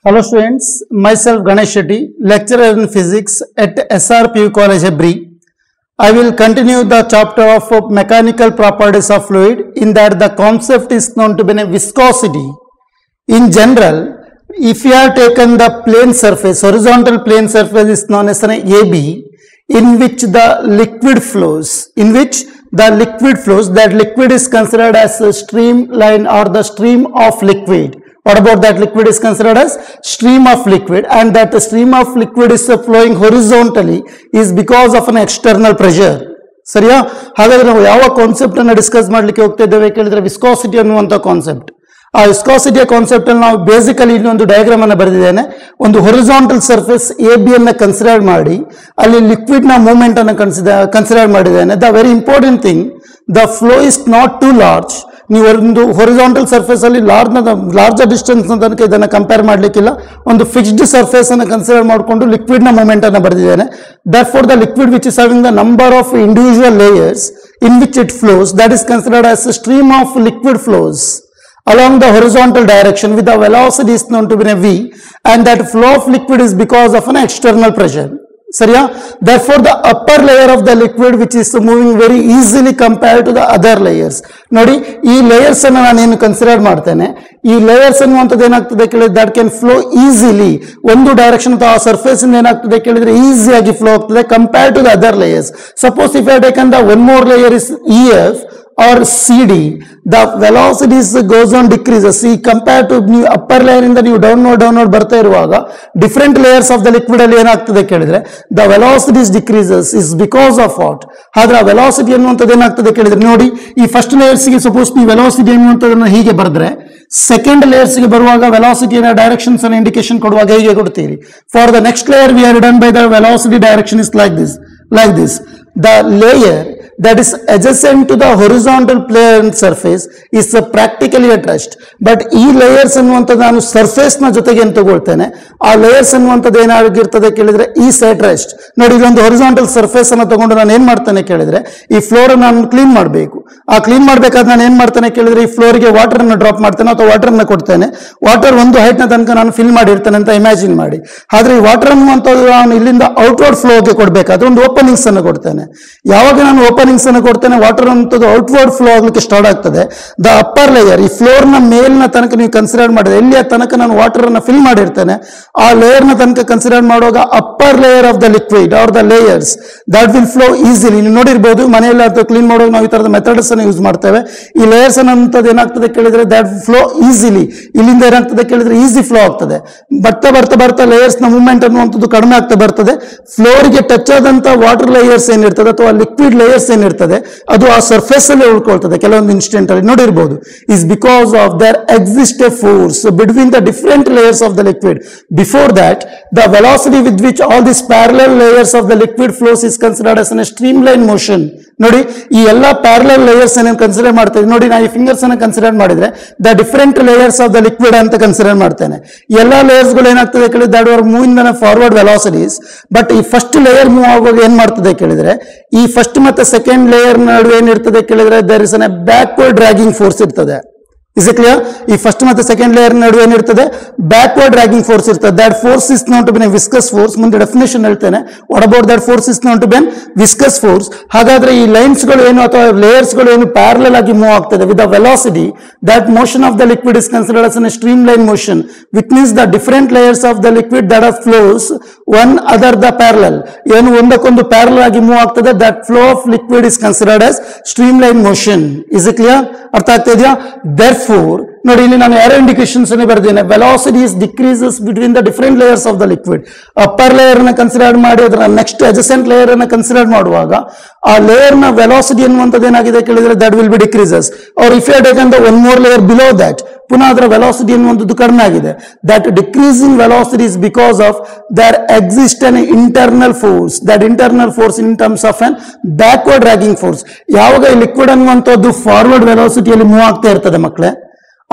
Hello students, myself Ganesh Shetty, lecturer in physics at SRPU College Hebri. I will continue the chapter of mechanical properties of fluid. In that the concept is known to be viscosity. In general, if you have taken the plane surface, horizontal plane surface is known as an AB, in which the liquid flows, that liquid is considered as a streamline or the stream of liquid. What about that liquid is considered as stream of liquid, and that the stream of liquid is flowing horizontally is because of an external pressure. ಸರಿಯಾ? ಹಾಗಾದ್ರೆ ನಾವು ಯಾವ concept ಅನ್ನು discuss ಮಾಡ್ಲಿಕ್ಕೆ ಹೋಗ್ತಾ ಇದ್ದೇವೆ ಕೇಳಿದ್ರೆ viscosity ಅನ್ನುವಂತ ಕಾನ್ಸೆಪ್ಟ್. ಆ ವಿಸ್ಕಾಸಿಟಿಯ ಕಾನ್ಸೆಪ್ಟ್ ಅಲ್ಲಿ ನಾವು ಬೇಸಿಕಲಿ ಇಲ್ಲಿ ಒಂದು ಡಯಾಗ್ರಾಮ್ ಅನ್ನು ಬರೆದಿದ್ದೇನೆ. ಒಂದು ಹೊರಿಜಾಂಟಲ್ ಸರ್ಫೇಸ್ AB ಅನ್ನು ಕನ್ಸಿಡರ್ ಮಾಡಿ ಅಲ್ಲಿ ಲಿಕ್ವಿಡ್ ನ ಮೂವ್ಮೆಂಟ್ ಅನ್ನು ಕನ್ಸಿಡರ್ ಮಾಡಿದ್ದೇನೆ. The very important thing, the flow is not to large. ನೀವು ಒಂದು ಹೊರಿಜಾಂಟಲ್ ಸರ್ಫೇಸ್ ಅಲ್ಲಿ ಲಾರ್ಜರ್ ಡಿಸ್ಟೆನ್ಸ್ ತನಕ ಇದನ್ನು ಕಂಪೇರ್ ಮಾಡಲಿಕ್ಕಿಲ್ಲ. ಒಂದು ಫಿಕ್ಸ್ಡ್ ಸರ್ಫೇಸ್ ಅನ್ನು ಕನ್ಸಿಡರ್ ಮಾಡಿಕೊಂಡು ಲಿಕ್ವಿಡ್ ನ ಮೂವ್ಮೆಂಟ್ ಅನ್ನು ಬರೆದಿದ್ದೇನೆ. Therefore, the liquid which is having the number of individual layers in which it flows, that is considered as a stream of liquid flows along the horizontal direction with the velocity is known to be V, and that flow of liquid is because of an external pressure. Sariya? Therefore, the upper layer of the liquid which is moving very easily compared to the other layers. Nodi, ee layers anna nanu enu consider ಮಾಡ್ತೇನೆ. ಈ layers ಅನ್ನುವಂಥದ್ದು ಏನಾಗ್ತದೆ ಕೇಳಿದ್ರೆ that can flow easily. ಒಂದು direction ಅಥವಾ surface ಇಂದ ಏನಾಗ್ತದೆ ಕೇಳಿದ್ರೆ ಈಸಿಯಾಗಿ ಫ್ಲೋ ಆಗ್ತದೆ compared to the other layers. Suppose if I have taken the one more layer is EF or CD, the velocities goes on decreases. See, compared to upper layer ಇಂದ ನೀವು downward ಬರ್ತಾ ಇರುವಾಗ different layers of the liquid ಅಲ್ಲಿ ಏನಾಗ್ತದೆ ಕೇಳಿದ್ರೆ the velocities decreases is because of what? ಆದ್ರೆ velocity ಅನ್ನುವಂಥದ್ದು ಏನಾಗ್ತದೆ ಕೇಳಿದ್ರೆ ನೋಡಿ, ಈ ಫಸ್ಟ್ ಲೇಯರ್ಸ್ ಗೆ ಸಪೋಸ್ ನೀವು velocity ಅನ್ನುವಂಥದ್ದನ್ನ ಹೀಗೆ ಬರೆದ್ರೆ ಸೆಕೆಂಡ್ ಲೇಯರ್ಸ್ ಗೆ ಬರುವಾಗ velocity ನ ಡೈರೆಕ್ಷನ್ಸ್ ಅನ್ನು ಇಂಡಿಕೇಶನ್ ಕೊಡುವಾಗ ಹೇಗೆ ಕೊಡ್ತೀರಿ? For the next layer we are done by the velocity direction is like this. The layer that is adjacent to the horizontal plane surface is practically at rest. But ಈ layers ಅನ್ನುವಂಥದ್ದು ನಾನು surface ನ ಜೊತೆಗೆ ಏನು ತಗೊಳ್ತೇನೆ, ಆ layers ಅನ್ನುವಂಥದ್ದು ಏನಾಗಿರ್ತದೆ ಕೇಳಿದ್ರೆ is at rest. ನೋಡಿ, ಇಲ್ಲೊಂದು horizontal surface ಅನ್ನು ತಗೊಂಡು ನಾನು ಏನ್ ಮಾಡ್ತೇನೆ ಕೇಳಿದ್ರೆ ಈ ಫ್ಲೋರ್ ನಾನು ಕ್ಲೀನ್ ಮಾಡಬೇಕು. ಆ ಕ್ಲೀನ್ ಮಾಡಬೇಕಾದ್ರೆ ನಾನು ಏನ್ ಮಾಡ್ತೇನೆ ಕೇಳಿದ್ರೆ ಈ ಫ್ಲೋರ್ಗೆ ವಾಟರ್ ಅನ್ನು ಡ್ರಾಪ್ ಮಾಡ್ತೇನೆ ಅಥವಾ ವಾಟರ್ ಅನ್ನು ಕೊಡ್ತೇನೆ. ವಾಟರ್ ಒಂದು ಹೈಟ್ ನ ತನಕ ನಾನು ಫಿಲ್ ಮಾಡಿರ್ತೇನೆ ಅಂತ ಇಮ್ಯಾಜಿನ್ ಮಾಡಿ. ಆದ್ರೆ ಈ ವಾಟರ್ ಅನ್ನುವಂಥದ್ದು ನಾನು ಇಲ್ಲಿಂದ ಔಟ್ವರ್ಡ್ ಫ್ಲೋಗೆ ಕೊಡಬೇಕಾದ್ರೆ ಒಂದು ಓಪನಿಂಗ್ಸ್ ಅನ್ನು ಕೊಡ್ತೇನೆ. ಯಾವಾಗ ನಾನು ಓಪನಿಂಗ್ಸ್ ಅನ್ನು ಕೊಡ್ತೇನೆ, ವಾಟರ್ ಅನ್ನುವಂಥದ್ದು ಔಟ್ವರ್ಡ್ ಫ್ಲೋ ಆಗ್ಲಿಕ್ಕೆ ಸ್ಟಾರ್ಟ್ ಆಗ್ತದೆ. ದ ಅಪ್ಪರ್ ಲೇಯರ್, ಈ ಫ್ಲೋರ್ ನ ಮೇಲಿನ ತನಕ ನೀವು ಕನ್ಸಿಡರ್ ಮಾಡಿದ್ರೆ ಎಲ್ಲಿಯ ತನಕ ನಾನು ವಾಟರ್ ಅನ್ನು ಫಿಲ್ ಮಾಡಿರ್ತೇನೆ, ಆ ಲೇಯರ್ ನ ತನಕ ಕನ್ಸಿಡರ್ ಮಾಡುವಾಗ upper layer of the liquid are the layers that will flow easily. ನೀವು ನೋಡಿರ್ಬೋದು ಮನೆಯಲ್ಲಿ ಅಥವಾ ಕ್ಲೀನ್ ಮಾಡುವಾಗ ನಾವು ಈ ತರದ ಮೆಥಡ್ಸ್ ಅನ್ನು ಯೂಸ್ ಮಾಡ್ತೇವೆ. ಈ ಲೇಯರ್ಸ್ ಅನ್ನುವಂಥದ್ದು ಏನಾಗ್ತದೆ ಕೇಳಿದ್ರೆ ದಟ್ ಫ್ಲೋ ಈಸಿಲಿ, ಇಲ್ಲಿಂದ ಏನಾಗ್ತದೆ ಕೇಳಿದ್ರೆ ಈಸಿ ಫ್ಲೋ ಆಗ್ತದೆ. ಬರ್ತಾ ಲೇಯರ್ಸ್ ನ ಮೂವ್ಮೆಂಟ್ ಅನ್ನುವಂಥದ್ದು ಕಡಿಮೆ ಆಗ್ತಾ ಬರ್ತದೆ. ಫ್ಲೋರ್ಗೆ ಟಚ್ ಆದಂತ ವಾಟರ್ ಲೇಯರ್ಸ್ ಏನಿರ್ತದೆ ಅಥವಾ ಲಿಕ್ವಿಡ್ ಲೇಯರ್ಸ್ ಏನಿರ್ತದೆ ಅದು ಆ ಸರ್ಫೇಸ್ ಅಲ್ಲಿ ಉಳ್ಕೊಳ್ತದೆ ಕೆಲವೊಂದು ಇನ್ಸ್ಟೆಂಟ್ ಅಲ್ಲಿ. ನೋಡಿರ್ಬೋದು, is because of their exist A force between the different layers of the liquid. Before that the velocity with which all this parallel layers of the liquid flows is considered as N stream line motion. ನೋಡಿ, ಈ ಎಲ್ಲಾ parallel layers ಏನೇನು consider ಮಾಡ್ತೇವೆ ನೋಡಿ, ನಾನು ಈ fingers ಅನ್ನು consider ಮಾಡಿದ್ರೆ the different layers of the liquid ಅಂತ ಕನ್ಸಿಡರ್ ಮಾಡ್ತೇನೆ. ಎಲ್ಲಾ ಲೇಯರ್ಸ್ ಗಳು ಏನಾಗ್ತದೆ ಕೇಳಿದ್ರೆ that are moving the forward velocities. But ಈ ಫಸ್ಟ್ ಲೇಯರ್ ಮೂವ್ ಆಗುವಾಗ ಏನ್ ಮಾಡ್ತದೆ ಕೇಳಿದ್ರೆ ಈ ಫಸ್ಟ್ ಮತ್ತೆ ಸೆಕೆಂಡ್ ಲೇಯರ್ ನಡುವೆ ಏನಿರ್ತದೆ ಕೇಳಿದ್ರೆ there is a backward dragging force ಇರ್ತದೆ. Is it clear? ಈ ಫಸ್ಟ್ ಮತ್ತೆ ಸೆಕೆಂಡ್ ಲೇಯರ್ ನಡುವೆ ಏನಿರ್ತದೆ ಬ್ಯಾಕ್ವರ್ಡ್ ಡ್ರ್ಯಾಗಿಂಗ್ ಫೋರ್ಸ್ ಇರ್ತದೆ. That force is known to be viscous force. ಮುಂದೆ ಡೆಫಿನೇಷನ್ ಹೇಳ್ತೇನೆ. What about that force is known to be viscous force. ಹಾಗಾದ್ರೆ ಈ ಲೈನ್ಸ್ ಗಳು ಏನು ಅಥವಾ ಲೇಯರ್ಸ್ ಗಳು ಏನು ಪ್ಯಾರಲಲ್ ಆಗಿ ಮೂವ್ ಆಗ್ತದೆ with the velocity, that motion of the liquid is considered as N stream line motion, which means the different layers of the liquid that are flows one other the parallel, ಏನು ಒಂದಕ್ಕೊಂದು parallel ಆಗಿ move ಆಗ್ತದೆ. That flow of liquid is considered as stream line motion. Is it clear? ಅರ್ಥ ಆಗ್ತಾ ಇದೆಯಾ? Therefore, ನೋಡಿ, ಇಲ್ಲಿ ನಾನು ಯಾರೋ ಇಂಡಿಕೇಶನ್ಸ್ ಅನ್ನು ಬರೆದಿದ್ದೇನೆ. Velocities decreases between the different layers of the liquid. Upper layer ಅನ್ನು ಕನ್ಸಿಡರ್ ಮಾಡಿ ಅದರ ನೆಕ್ಸ್ಟ್ ಅಡ್ಜಸೆಂಟ್ ಲೇಯರ್ ಅನ್ನು ಕನ್ಸಿಡರ್ ಮಾಡುವಾಗ ಆ ಲೇಯರ್ ನ ವೆಲಾಸಿಟಿ ಅನ್ನುವಂಥದ್ದು ಏನಾಗಿದೆ ಕೇಳಿದ್ರೆ that will be decreases. Or if you have taken the one more layer below that, ಪುನಃ ಅದರ ವೆಲಾಸಿಟಿ ಅನ್ನುವಂಥದ್ದು ಕಡಿಮೆ ಆಗಿದೆ. That decreasing velocity is because of there exist an internal force. That internal force in terms of an backward dragging force. ಯಾವಾಗ ಈ liquid ಅನ್ನುವಂಥದ್ದು forward ವೆಲಾಸಿಟಿಯಲ್ಲಿ move ಆಗ್ತಾ ಇರ್ತದೆ ಮಕ್ಕಳೇ,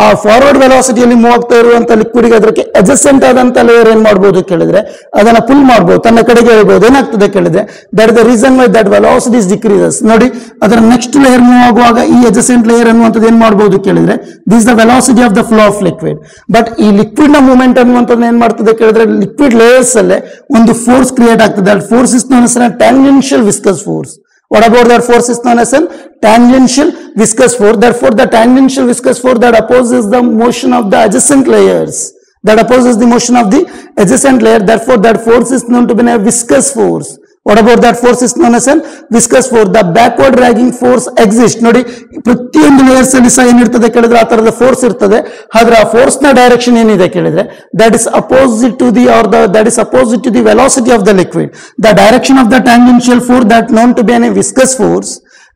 ಆ ಫಾರ್ವರ್ಡ್ ವೆಲಾಸಿಟಿಯಲ್ಲಿ ಮೂವ್ ಆಗ್ತಾ ಇರುವಂತ ಲಿಕ್ವಿಡ್ ಗೆ ಅದಕ್ಕೆ ಅಡ್ಜಸೆಂಟ್ ಆದಂತ ಲೇಯರ್ ಏನ್ ಮಾಡಬಹುದು ಕೇಳಿದ್ರೆ ಅದನ್ನ ಪುಲ್ ಮಾಡಬಹುದು, ತನ್ನ ಕಡೆಗೆ ಎಳೆಯಬಹುದು. ಏನಾಗ್ತದೆ ಕೇಳಿದ್ರೆ that the reason why that velocity is decreases. ನೋಡಿ ಅದರ ನೆಕ್ಸ್ಟ್ ಲೇಯರ್ ಮೂವ್ ಆಗುವಾಗ ಈ ಅಡ್ಜಸೆಂಟ್ ಲೇಯರ್ ಅನ್ನುವಂಥದ್ದು ಏನ್ ಮಾಡಬಹುದು ಕೇಳಿದ್ರೆ this the velocity of the flow of liquid. But ಈ ಲಿಕ್ವಿಡ್ ನ ಮೂವ್ಮೆಂಟ್ ಅನ್ನುವಂಥದ್ದು ಏನ್ ಮಾಡ್ತದೆ ಕೇಳಿದ್ರೆ ಲಿಕ್ವಿಡ್ ಲೇಯರ್ಸ್ ಅಲ್ಲೇ ಒಂದು ಫೋರ್ಸ್ ಕ್ರಿಯೇಟ್ ಆಗ್ತದೆ. That force is known as tangential viscus force. What about that force is known as a tangential viscous force. Therefore, the tangential viscous force that opposes the motion of the adjacent layers, that opposes the motion of the adjacent layer. Therefore, that force is known to be a viscous force. What about that force is known as a viscous force. The backward dragging force exists. ನೋಡಿ ಪ್ರತಿಯೊಂದು layers ಅಲ್ಲಿ ಸಹ ಏನಿರ್ತದೆ ಕೇಳಿದ್ರೆ ಆ ತರದ force ಇರ್ತದೆ. ಆದ್ರೆ ಆ ಫೋರ್ಸ್ ನ ಡೈರೆಕ್ಷನ್ ಏನಿದೆ ಕೇಳಿದ್ರೆ that is opposite to the or that is opposite to the velocity of the liquid. The direction of the tangential force that known to be an viscous force.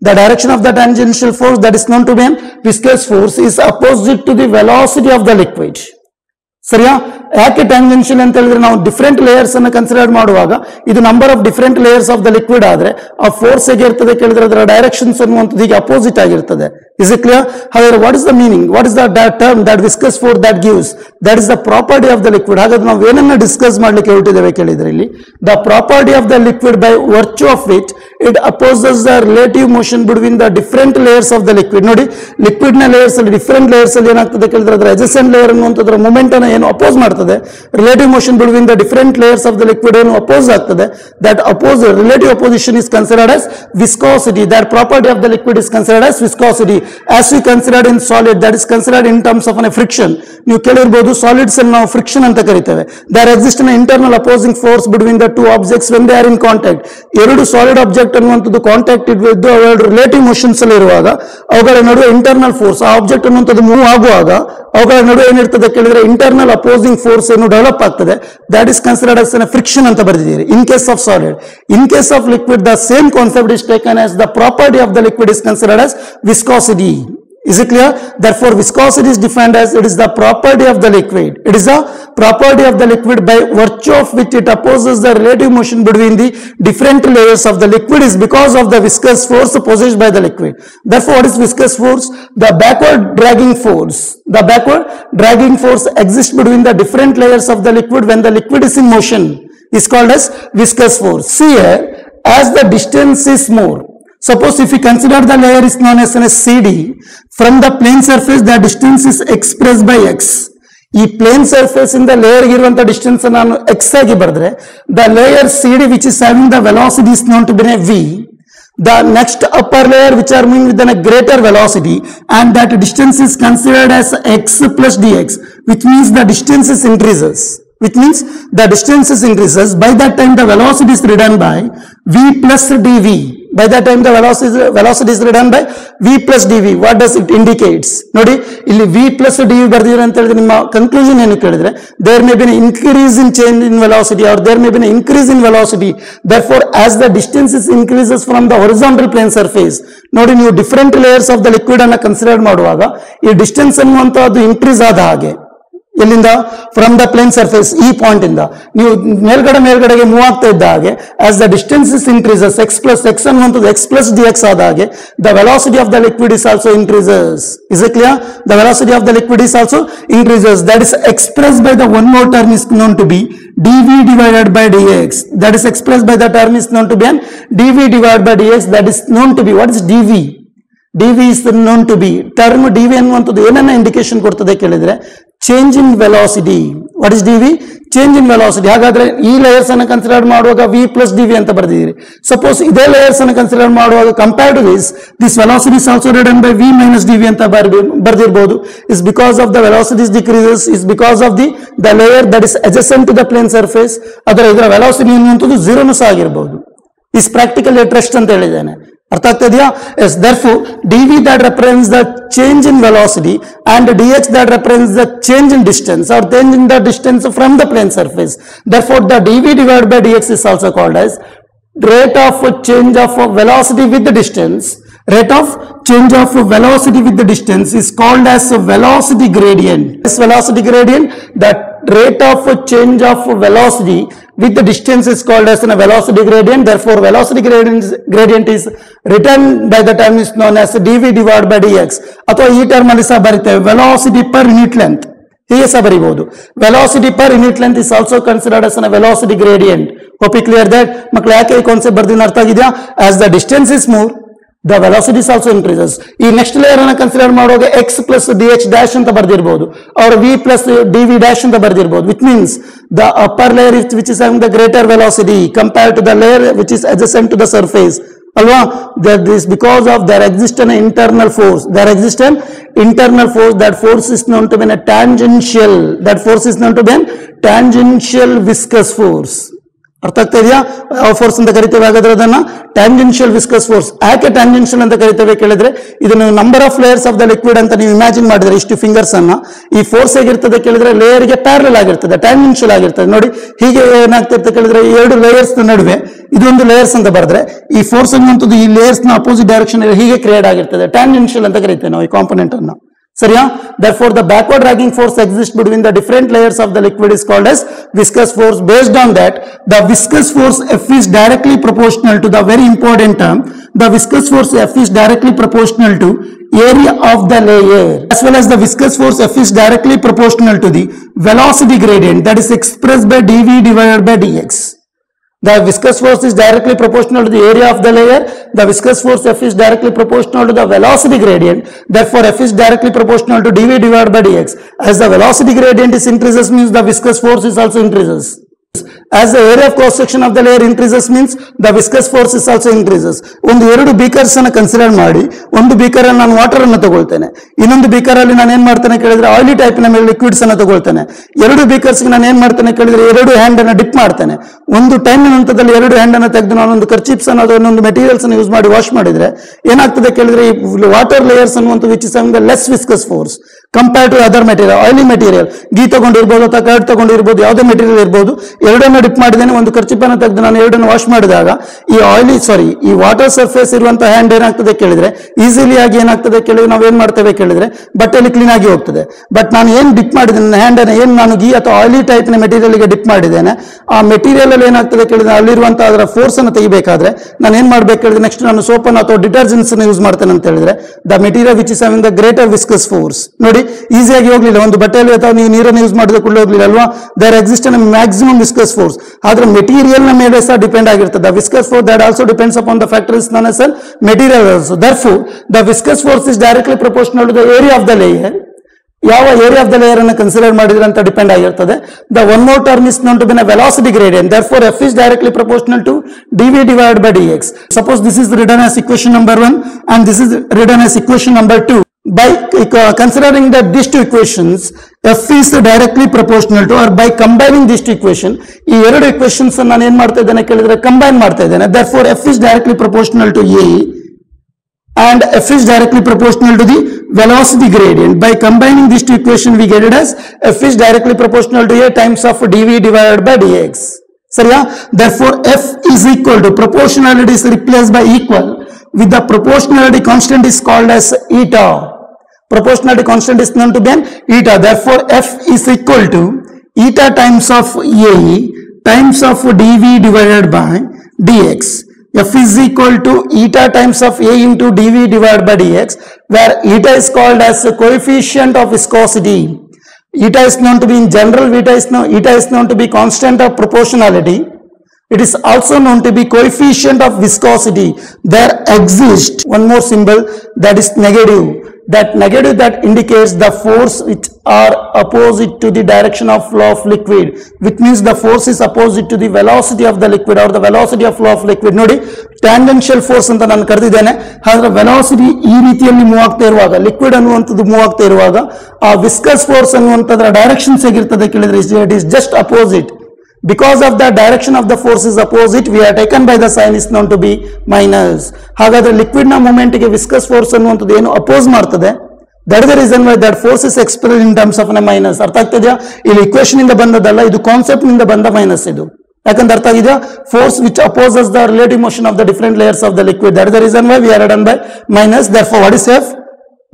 The direction of the tangential force that is known to be a viscous force is opposite to the velocity of the liquid. ಸರಿಯಾ? ಯಾಕೆ tangential ಅಂತ ಹೇಳಿದ್ರೆ ನಾವು different layers ಅನ್ನು consider ಮಾಡುವಾಗ ಇದು number of different layers of the liquid ಆದ್ರೆ ಆ ಫೋರ್ಸ್ ಹೇಗಿರ್ತದೆ ಕೇಳಿದ್ರೆ ಅದರ ಡೈರೆಕ್ಷನ್ಸ್ ಅನ್ನುವಂಥದ್ದು ಹೀಗೆ ಅಪೋಸಿಟ್ ಆಗಿರ್ತದೆ. Is it clear? However, what is the meaning? What is the term that viscous force that gives? That is the property of the liquid. ಹಾಗಾದ್ರೆ ನಾವು ಏನನ್ನ ಡಿಸ್ಕಸ್ ಮಾಡ್ಲಿಕ್ಕೆ ಹೊರಟಿದ್ದೇವೆ ಕೇಳಿದ್ರೆ ಇಲ್ಲಿ the property of the liquid by virtue of which it opposes the relative motion between the different layers of the liquid. ನೋಡಿ liquid ನ layers ಅಲ್ಲಿ ಡಿಫರೆಂಟ್ ಲೇಯರ್ಸ್ ಅಲ್ಲಿ ಏನಾಗ್ತದೆ ಕೇಳಿದ್ರೆ ಅದರ adjacent layer ಅನ್ನುವಂಥದ್ರ ಮೂಮೆಂಟ್ ಅನ್ನು ಏನು ಅಪೋಸ್ ಮಾಡ್ತದೆ, relative motion between the different layers of the liquid ಏನು ಅಪೋಸ್ ಆಗ್ತದೆ, that oppose relative opposition is considered as viscosity. That property of the liquid is considered as viscosity. As we considered in solid that is considered in terms of an friction. ನೀವು ಕೇಳಿರ್ಬೋದು solids ಅನ್ನು ನಾವು friction ಅಂತ ಕರಿತೇವೆ. There exist an internal opposing force between the two objects when they are in contact. ಎರಡು solid object ಅನ್ನುವಂಥದ್ದು contact ಇದ್ದು ಅವೆರಡು ರಿಲೇಟಿವ್ ಮೋಷನ್ಸ್ ಅಲ್ಲಿ ಇರುವಾಗ ಅವುಗಳ ನಡುವೆ ಇಂಟರ್ನಲ್ ಫೋರ್ಸ್ ಆ ಆಬ್ಜೆಕ್ಟ್ ಅನ್ನುವಂಥದ್ದು ಮೂವ್ ಆಗುವಾಗ ಅವುಗಳ ನಡುವೆ ಏನಿರ್ತದೆ ಕೇಳಿದ್ರೆ ಇಂಟರ್ನಲ್ ಅಪೋಸಿಂಗ್ ಫೋರ್ಸ್ ಏನು ಡೆವಲಪ್ ಆಗ್ತದೆ. That is considered as friction ಅಂತ ಬರೆದಿದ್ದೀರಿ in case of solid. In case of liquid the same concept is taken as the property of the liquid is considered as viscosity. Is it clear? Therefore, viscosity is defined as it is the property of the liquid. It is the property of the liquid by virtue of which it opposes the relative motion between the different layers of the liquid is because of the viscous force possessed by the liquid. Therefore, what is viscous force? The backward dragging force. The backward dragging force exists between the different layers of the liquid when the liquid is in motion is called as viscous force. See here, as the distance is more. Suppose if we consider the layer is known as CD, from the plane surface the distance is expressed by x. ಈ plane surface ಇಂದ layer ಇರುವಂತ distance ನಾನು X ಆಗಿ ಬರೆದ್ರೆ the layer CD which is having the velocity is known to be a v. The next upper layer which are moving with a greater velocity and that distance is considered as x plus dx, which means the distance is increases. Which means the distance is increases. By that time the velocity is written by v plus dv. By that time the velocity is written by v plus dv. What does it indicates? Nodi illi v plus dv bardidire anta helidre nimma conclusion enu kelidre there may be an increase in change in velocity or there may be an increase in velocity. Therefore, as the distance is increases from the horizontal plane surface, nodi ನೀವು different layers of the liquid ಅನ್ನು consider ಮಾಡುವಾಗ ಈ distance ಅನ್ನುವಂತದ್ದು increase ಆದ ಹಾಗೆ ಎಲ್ಲಿಂದ from the plane surface ಈ point ಇಂದ ನೀವು ಮೇಲ್ಗಡೆಗೆ ಮೂವ್ ಆಗ್ತಾ ಇದ್ದ ಹಾಗೆ as the distance is increases X plus X ಅನ್ನುವಂಥದ್ದು ಎಕ್ಸ್ ಪ್ಲಸ್ ಡಿ ಎಕ್ಸ್ ಆದ ಹಾಗೆ the velocity of the liquid is also increases. Is it clear? The velocity of the liquid is also increases. That is express by the one more term is known to be dv divided by dx. That is expressed by the term is known to be an dv divided by dx. That is known to be, what is dv? dv is known to be term dv ಅನ್ನುವಂಥದ್ದು ಏನನ್ನ indication ಕೊಡ್ತದೆ ಕೇಳಿದ್ರೆ change in velocity. What is dv? Change in velocity. ಹಾಗಾದ್ರೆ ಈ layers ಅನ್ನು consider ಮಾಡುವಾಗ v plus dv ಅಂತ ಬರೆದಿದ್ದೀರಿ. ಸಪೋಸ್ ಇದೇ ಲೇಯರ್ಸ್ ಅನ್ನು ಕನ್ಸಿಡರ್ ಮಾಡುವಾಗ compare to this velocity is also written by v minus dv ಅಂತ ಬರೆದಿರಬಹುದು. Is because of the velocity decreases, is because of the layer that is adjacent to the plane surface. ಇದರ velocity ಅನ್ನುವಂಥದ್ದು ಝೀರೋನು ಸಹ ಆಗಿರಬಹುದು. Is practical trust ಅಂತ ಹೇಳಿದ್ದೇನೆ. ಅರ್ಥ ಆಗ್ತಾ ಇದೆಯಾ? S. therefore dv that represents the change in velocity and dx that represents the change in distance or change in the distance from the plane surface. Therefore the dv divided by dx is also called as rate of change of velocity with the distance. Rate of change of velocity with the distance is called as velocity gradient. This velocity gradient, the rate of change of velocity with the distance is called as a velocity gradient. Therefore, velocity gradient is written by the term is known as dv divided by dx. ಅಥವಾ ಈ term ಅಲ್ಲಿ ಸಹ ಬರೀತೇವೆ velocity per unit length. ಹೀಗೆ ಸಹ ಬರೀಬಹುದು. velocity per unit length is also considered as a velocity gradient. Hope you clear that. ಮಕ್ಕಳು ಯಾಕೆ ಈ concept ಬರ್ದಿನ ಅರ್ಥ ಆಗಿದೆಯಾ? As the distance is more, the velocity also increases. ಈ ನೆಕ್ಸ್ಟ್ ಲೇಯರ್ ಅನ್ನು consider ಮಾಡುವಾಗ x plus dh dash ಅಂತ ಬರ್ದಿರಬಹುದು, or v plus dv dash ಅಂತ ಬರ್ದಿರಬಹುದು, which means the upper layer which is having the greater velocity compared to the layer which is adjacent to the surface. Alva, that is because of there exists an internal force. There exists an internal force. That force is known to be a tangential. That force is known to be a tangential viscous force. ಅರ್ಥ ಆಗ್ತಾ ಇದೆಯಾ? ಯಾವ force ಅಂತ ಕರಿತೇವೆ ಹಾಗಾದ್ರೆ ಅದನ್ನ tangential viscus force. ಯಾಕೆ tangential ಅಂತ ಕರಿತೇವೆ ಕೇಳಿದ್ರೆ, ಇದನ್ನು number of layers of the liquid ಅಂತ ನೀವು ಇಮ್ಯಾಜಿನ್ ಮಾಡಿದ್ರೆ ಇಷ್ಟು ಫಿಂಗರ್ಸ್ ಅನ್ನ, ಈ ಫೋರ್ಸ್ ಹೇಗಿರ್ತದೆ ಕೇಳಿದ್ರೆ ಲೇಯರ್ ಗೆ ಪ್ಯಾರಲಲ್ ಆಗಿರ್ತದೆ, ಟ್ಯಾಂಜೆನ್ಷಿಯಲ್ ಆಗಿರ್ತದೆ. ನೋಡಿ ಹೀಗೆ ಏನಾಗ್ತಿರ್ತದೆ ಕೇಳಿದ್ರೆ, ಎರಡು ಲೇಯರ್ಸ್ ನಡುವೆ ಇದೊಂದು ಲೇಯರ್ಸ್ ಅಂತ ಬರೆದ್ರೆ ಈ ಫೋರ್ಸ್ ಅನ್ನುವಂಥದ್ದು ಈ ಲೇಯರ್ಸ್ ನ ಅಪೋಸಿಟ್ ಡೈರೆಕ್ಷನ್ ಹೀಗೆ ಕ್ರಿಯೇಟ್ ಆಗಿರ್ತದೆ. ಟ್ಯಾಂಜೆನ್ಷಿಯಲ್ ಅಂತ ಕರಿತೇವೆ ನಾವು ಈ ಕಾಂಪೊನೆಂಟ್ ಅನ್ನ. ಸರಿಯಾ? Therefore, the backward dragging force exists between the different layers of the liquid is called as viscous force. Based on that, the viscous force F is directly proportional to the very important term. The viscous force F is directly proportional to area of the layer, as well as the viscous force F is directly proportional to the velocity gradient that is expressed by dv divided by dx. The viscous force is directly proportional to the area of the layer. The viscous force F is directly proportional to the velocity gradient. Therefore, F is directly proportional to dv divided by dx. As the velocity gradient is increases means the viscous force is also increases. As the area of cross section of the layer increases means the viscous force is also increases. ಒಂದು ಎರಡು ಬೀಕರ್ಸ್ ಅನ್ನು consider ಮಾಡಿ, ಒಂದು beaker ಅಲ್ಲಿ ನಾನು water ಅನ್ನು ತಗೊಳ್ತೇನೆ, ಇನ್ನೊಂದು beaker ಅಲ್ಲಿ ನಾನು ಏನ್ ಮಾಡ್ತೇನೆ ಕೇಳಿದ್ರೆ ಆಯಿಲಿ ಟೈಪ್ ನ ಮೇಲೆ ಲಿಕ್ವಿಡ್ಸ್ ಅನ್ನು ತಗೊಳ್ತೇನೆ. ಎರಡು ಬೀಕರ್ಸ್ ನಾನು ಏನ್ ಮಾಡ್ತೇನೆ ಕೇಳಿದ್ರೆ ಎರಡು ಹ್ಯಾಂಡ್ ಅನ್ನು ಡಿಪ್ ಮಾಡ್ತೇನೆ. ಒಂದು ಟೈಮ್ ಹಂತದಲ್ಲಿ ಎರಡು ಹ್ಯಾಂಡ್ ಅನ್ನು ತೆಗೆದು ನಾನು ಒಂದು ಕರ್ಚಿಪ್ಸ್ ಅನ್ನು ಅಥವಾ ಇನ್ನೊಂದು ಮೆಟೀರಿಯಲ್ಸ್ ಅನ್ನು ಯೂಸ್ ಮಾಡಿ ವಾಶ್ ಮಾಡಿದ್ರೆ ಏನಾಗ್ತದೆ ಕೇಳಿದ್ರೆ, ಈ ವಾಟರ್ ಲೇಯರ್ಸ್ ಅನ್ನುವಂಥ which is having the less viscous force compared to other material. Oily material ಗೀ ತಗೊಂಡಿರ್ಬೋದು ಅಥವಾ ಕರ್ಡ್ ತಗೊಂಡಿರ್ಬೋದು, ಯಾವುದೇ ಮೆಟೀರಿಯಲ್ ಇರ್ಬೋದು, ಎರಡನ್ನು ಡಿಪ್ ಮಾಡಿದ್ದೇನೆ, ಒಂದು ಕರ್ಚಿಪ್ ಅನ್ನು ತೆಗೆದು ನಾನು ಎರಡನ್ನು ವಾಶ್ ಮಾಡಿದಾಗ ಈ ವಾಟರ್ ಸರ್ಫೇಸ್ ಇರುವಂತಹ ಹ್ಯಾಂಡ್ ಏನಾಗ್ತದೆ ಕೇಳಿದ್ರೆ ಈಸಿಲಿ ಆಗಿ ಏನಾಗ್ತದೆ ಕೇಳಿದ್ರೆ ನಾವು ಏನ್ ಮಾಡ್ತೇವೆ ಕೇಳಿದ್ರೆ ಬಟ್ಟೆಯಲ್ಲಿ ಕ್ಲೀನ್ ಆಗಿ ಹೋಗ್ತದೆ. ಬಟ್ ನಾನು ಏನ್ ಡಿಪ್ ಮಾಡಿದ್ದೇನೆ ಹ್ಯಾಂಡ್ ಅನ್ನು, ಏನ್ ನಾನು ಗೀ ಅಥವಾ ಆಯಿಲಿ ಟೈಪ್ ನ ಮೆಟೀರಿಯಲ್ ಗೆ ಡಿಪ್ ಮಾಡಿದ್ದೇನೆ, ಆ ಮೆಟೀರಿಯಲ್ ಅಲ್ಲಿ ಏನಾಗ್ತದೆ ಕೇಳಿದ್ರೆ ಅಲ್ಲಿರುವಂತಹ ಅದರ ಫೋರ್ಸ್ ಅನ್ನು ತೆಗಿಬೇಕಾದ್ರೆ ನಾನು ಏನ್ ಮಾಡ್ಬೇಕು ಹೇಳಿದ್ರೆ ನೆಕ್ಸ್ಟ್ ನಾನು ಸೋಪ್ ಅನ್ನು ಅಥವಾ ಡಿಟರ್ಜೆಂಟ್ಸ್ ಅನ್ನು ಯೂಸ್ ಮಾಡ್ತೇನೆ ಅಂತ ಹೇಳಿದ್ರೆ the material which is having the greater viscous force. ನೋಡಿ ಈಸಿಯಾಗಿ ಹೋಗ್ಲಿಲ್ಲ, ಒಂದು ಬಟ್ಟೆಯಲ್ಲಿ ಅಥವಾ ನೀವು ನೀರನ್ನು ಯೂಸ್ ಮಾಡಿದ್ರೆ ಕೂಡ ಹೋಗ್ಲಿಲ್ಲ ಅಲ್ವಾ? There exist an maximum viscous force. ಆದ್ರೆ ಮೆಟೀರಿಯಲ್ ನ ಮೇಲೆ ಸಹ ಡಿಪೆಂಡ್ ಆಗಿರ್ತದೆ. The viscous force that also depends upon the factor is known as a material also. Therefore, the viscous force is directly proportional to the area of the layer. ಯಾವ area of the layer ಅನ್ನು consider ಮಾಡಿದ್ರೆ ಅಂತ depend ಆಗಿರ್ತದೆ. The one more term is known to be a velocity gradient. Therefore, F is directly proportional to dv divided by dx. Suppose this is written as equation number 1 and this is written as equation number 2. By considering that these two equations, F is directly proportional to, or by combining these two equations, ಈ ಎರಡು equations ನಾನು ಏನ್ ಮಾಡ್ತಾ ಇದ್ದೇನೆ ಕೇಳಿದ್ರೆ combine ಮಾಡ್ತಾ ಇದ್ದೇನೆ. Therefore, F is directly proportional to A and F is directly proportional to the velocity gradient. By combining these two equations, we get it as F is directly proportional to A times of dv divided by dx. Sariya? Therefore, F is equal to, proportionality is replaced by equal with the proportionality constant is called as eta. Proportionality constant is known to be an eta. Therefore, F is equal to eta times of A times of dv divided by dx. F is equal to eta times of A into dv divided by dx, where eta is called as a coefficient of viscosity. Eta is known to be, in general, eta is known to be constant of proportionality. It is also known to be coefficient of viscosity. There exists one more symbol, that is negative. That negative that indicates the force which are opposite to the direction of flow of liquid, which means the force is opposite to the velocity of the liquid or the velocity of flow of liquid. ನೋಡಿ tangential force ಅಂತ ನಾನು ಕರೆದಿದ್ದೇನೆ. ಹಾಗಾದ್ರೆ velocity ಈ ರೀತಿಯಲ್ಲಿ move ಆಗ್ತಾ ಇರುವಾಗ, liquid ಅನ್ನುವಂಥದ್ದು move ಆಗ್ತಾ ಇರುವಾಗ ಆ ವಿಸ್ಕಸ್ ಫೋರ್ಸ್ ಅನ್ನುವಂಥದ್ರ ಡೈರೆಕ್ಷನ್ಸ್ ಹೇಗಿರ್ತದೆ ಕೇಳಿದ್ರೆ it is just opposite. Because of the direction of the force is opposite, we are taken by the sign is known to be minus. ಹಾಗಾದ್ರೆ ಲಿಕ್ವಿಡ್ ನ ಮೂವ್ಮೆಂಟ್ ಗೆ viscus force ಅನ್ನುವಂಥದ್ದು ಏನು oppose ಮಾಡ್ತದೆ, that is the reason why that force is expressed in terms of a minus. ಅರ್ಥ ಆಗ್ತಿದೆಯಾ? ಇಲ್ಲಿ equation ಇಂದ ಬಂದದಲ್ಲ, ಇದು ಕಾನ್ಸೆಪ್ಟ್ ನಿಂದ ಬಂದ ಮೈನಸ್ ಇದು. ಯಾಕಂದ್ರೆ ಅರ್ಥ ಆಗಿದೆಯಾ? Force which opposes the relative motion of the different layers of the liquid, that is the reason why we are done by minus. Therefore, what is F?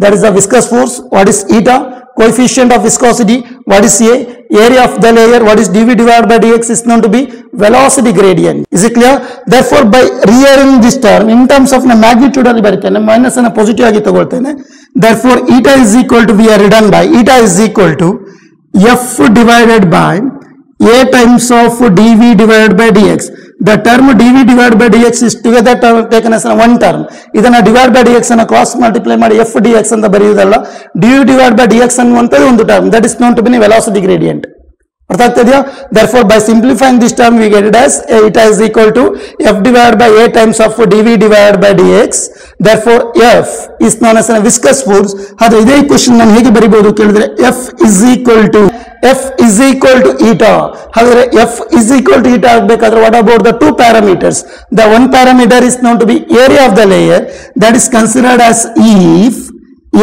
That is the viscous force. What is eta? Coefficient of viscosity. What is A? Area of the layer. What is dV divided by dx is known to be velocity gradient. Is it clear? Therefore, by rearranging this term in terms of magnitude ಅಲ್ಲಿ ಬರುತ್ತೇನೆ minus ಅನ್ನು positive ಆಗಿ ತಗೊಳ್ತೇನೆ. Therefore, eta is equal to, we are written by eta is equal to f divided by a times of dv divided by dx. The term dv divided by dx is together taken as one term. ಇದನ್ನ divide by dx ಅನ್ನು cross multiply ಮಾಡಿ f dx ಅಂತ ಬರೆಯುವುದಲ್ಲ. dv divided by dx ಅನ್ನುವಂಥದ್ದು ಒಂದು term that is known to be velocity gradient. ಅರ್ಥ ಆಗ್ತಿದೆಯಾ? Therefore, by simplifying this term, we get it as eta is equal to f divided by a times of dv divided by dx. Therefore, f is known as a viscous force. ಹಾಗಾದ್ರೆ ಇದೇ question ನಾನು ಹೇಗೆ ಬರೀಬಹುದು ಕೇಳಿದ್ರೆ f is equal to eta. ಹಾಗಾದ್ರೆ f is equal to eta ಆಗಬೇಕಾದ್ರೆ what about the two parameters? The one parameter is known to be area of the layer, that is considered as if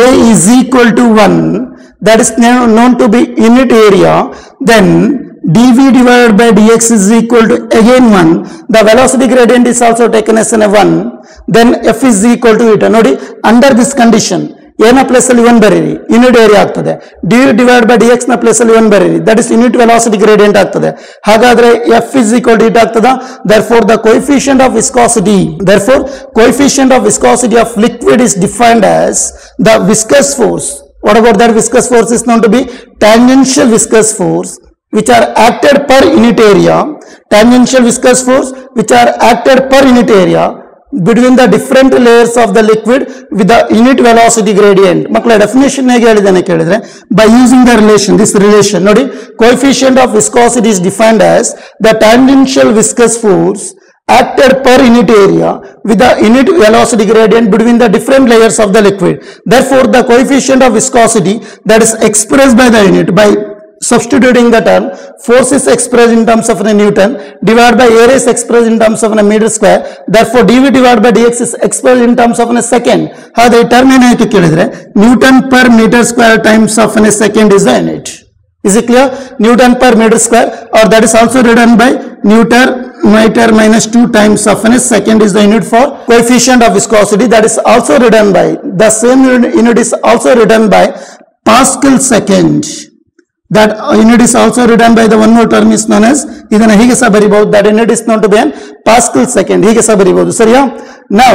a is equal to 1, that is known to be unit area, then dv divided by dx is equal to again 1. The velocity gradient is also taken as a 1. Then f is equal to eta. Nodi, under this condition a na place ಅಲ್ಲಿ 1 ಬರೀರಿ, unit area ಆಗ್ತದೆ. dv divided by dx ನ place ಅಲ್ಲಿ 1 ಬರೀರಿ, that is unit velocity gradient ಆಗ್ತದೆ. ಹಾಗಾದ್ರೆ f is equal to eta ಆಗ್ತದ. Therefore, the coefficient of viscosity of liquid is defined as the viscous force. What about that viscous force is known to be tangential viscous force, which are acted per unit area. Tangential viscous force which are acted per unit area between the different layers of the liquid with the unit velocity gradient. ಮಕ್ಕಳ definition ಹೇಗೆ ಹೇಳಿದಾನೆ ಕೇಳಿದ್ರೆ, by using the relation, this relation ನೋಡಿ, coefficient of viscosity is defined as the tangential viscous force acted per unit area with the unit velocity gradient between the different layers of the liquid. Therefore, the coefficient of viscosity that is expressed by the unit, by substituting the term, force is expressed in terms of a Newton, divided by area is expressed in terms of a meter square. Therefore, dv divided by dx is expressed in terms of a second. ಹಾಗಾದ್ರೆ ಈ term ಏನಾಯ್ತು ಕೇಳಿದ್ರೆ Newton per meter square times of a second is the unit. Is it clear? Newton per meter square, or that is also written by Newton meter minus 2 times of a second is the unit for coefficient of viscosity. That is also written by, the same unit is also written by Pascal second. That unit is also written by the one more term is known as, ಇದನ್ನ ಹೀಗೆ ಸಹ ಬರೀಬಹುದು, that unit is known to be an Pascal second. ಹೀಗೆ ಸಹ ಬರೀಬಹುದು, ಸರಿಯಾ? Now,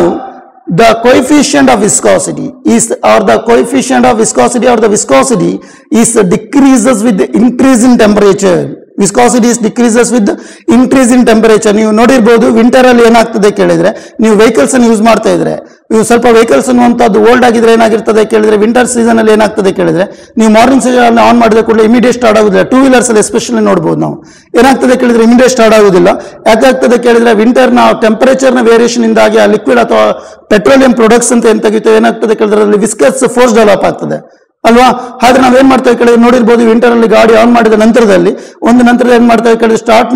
the coefficient of viscosity is, or the coefficient of viscosity or the viscosity is decreases with the increase in temperature. Viscosity is decreases with the increase in temperature. ನೀವು ನೋಡಿರಬಹುದು winter ಅಲ್ಲಿ ಏನಾಗ್ತದೆ ಕೇಳಿದ್ರೆ, ನೀವು vehicles ಅನ್ನು use ಮಾಡ್ತಾ ಇದ್ರೆ, ನೀವು ಸ್ವಲ್ಪ ವೆಹಿಕಲ್ಸ್ ಅನ್ನುವಂಥದ್ದು ಓಲ್ಡ್ ಆಗಿದ್ರೆ ಏನಾಗಿರ್ತದೆ ಕೇಳಿದ್ರೆ, ವಿಂಟರ್ ಸೀಸನ್ ಅಲ್ಲಿ ಏನಾಗ್ತದೆ ಕೇಳಿದ್ರೆ, ನೀವು ಮಾರ್ನಿಂಗ್ ಸೀಸನ್ ಆನ್ ಮಾಡಿದ ಕೂಡಲೇ ಇಮಿಡಿಯೇಟ್ ಸ್ಟಾರ್ಟ್ ಆಗುದಿಲ್ಲ. ಟೂ ವೀಲರ್ಸ್ ಅಲ್ಲಿ ಎಸ್ಪೆಷಲಿ ನೋಡಬಹುದು ನಾವು, ಏನಾಗ್ತದೆ ಕೇಳಿದ್ರೆ ಇಮಿಡಿಯೇಟ್ ಸ್ಟಾರ್ಟ್ ಆಗುದಿಲ್ಲ. ಯಾಕಾಗ್ತದೆ ಕೇಳಿದ್ರೆ, ವಿಂಟರ್ ನ ಟೆಂಪರೇಚರ್ ನ ವೇರಿಯೇಷನ್ ಇಂದಾಗಿ ಆ ಲಿಕ್ವಿಡ್ ಅಥವಾ ಪೆಟ್ರೋಲಿಯಂ ಪ್ರೊಡಕ್ಟ್ಸ್ ಅಂತ ಏನ್ ತೆಗಿತೇವೆ, ಏನಾಗ್ತದೆ ಕೇಳಿದ್ರೆ ಅಲ್ಲಿ ವಿಸ್ಕಸ್ ಫೋರ್ಸ್ ಡೆವಲಪ್ ಆಗ್ತದೆ ಅಲ್ವಾ? ಹಾಗೆ ನಾವೇನ್ ಮಾಡ್ತೇವೆ ಕೇಳಿದ್ರೆ, ನೋಡಿರ್ಬೋದು ವಿಂಟರ್ ಅಲ್ಲಿ ಗಾಡಿ ಆನ್ ಮಾಡಿದ ನಂತರದಲ್ಲಿ ಏನ್ ಮಾಡ್ತೇವೆ ಕೇಳಿದ್ರೆ, ಸ್ಟಾರ್ಟ್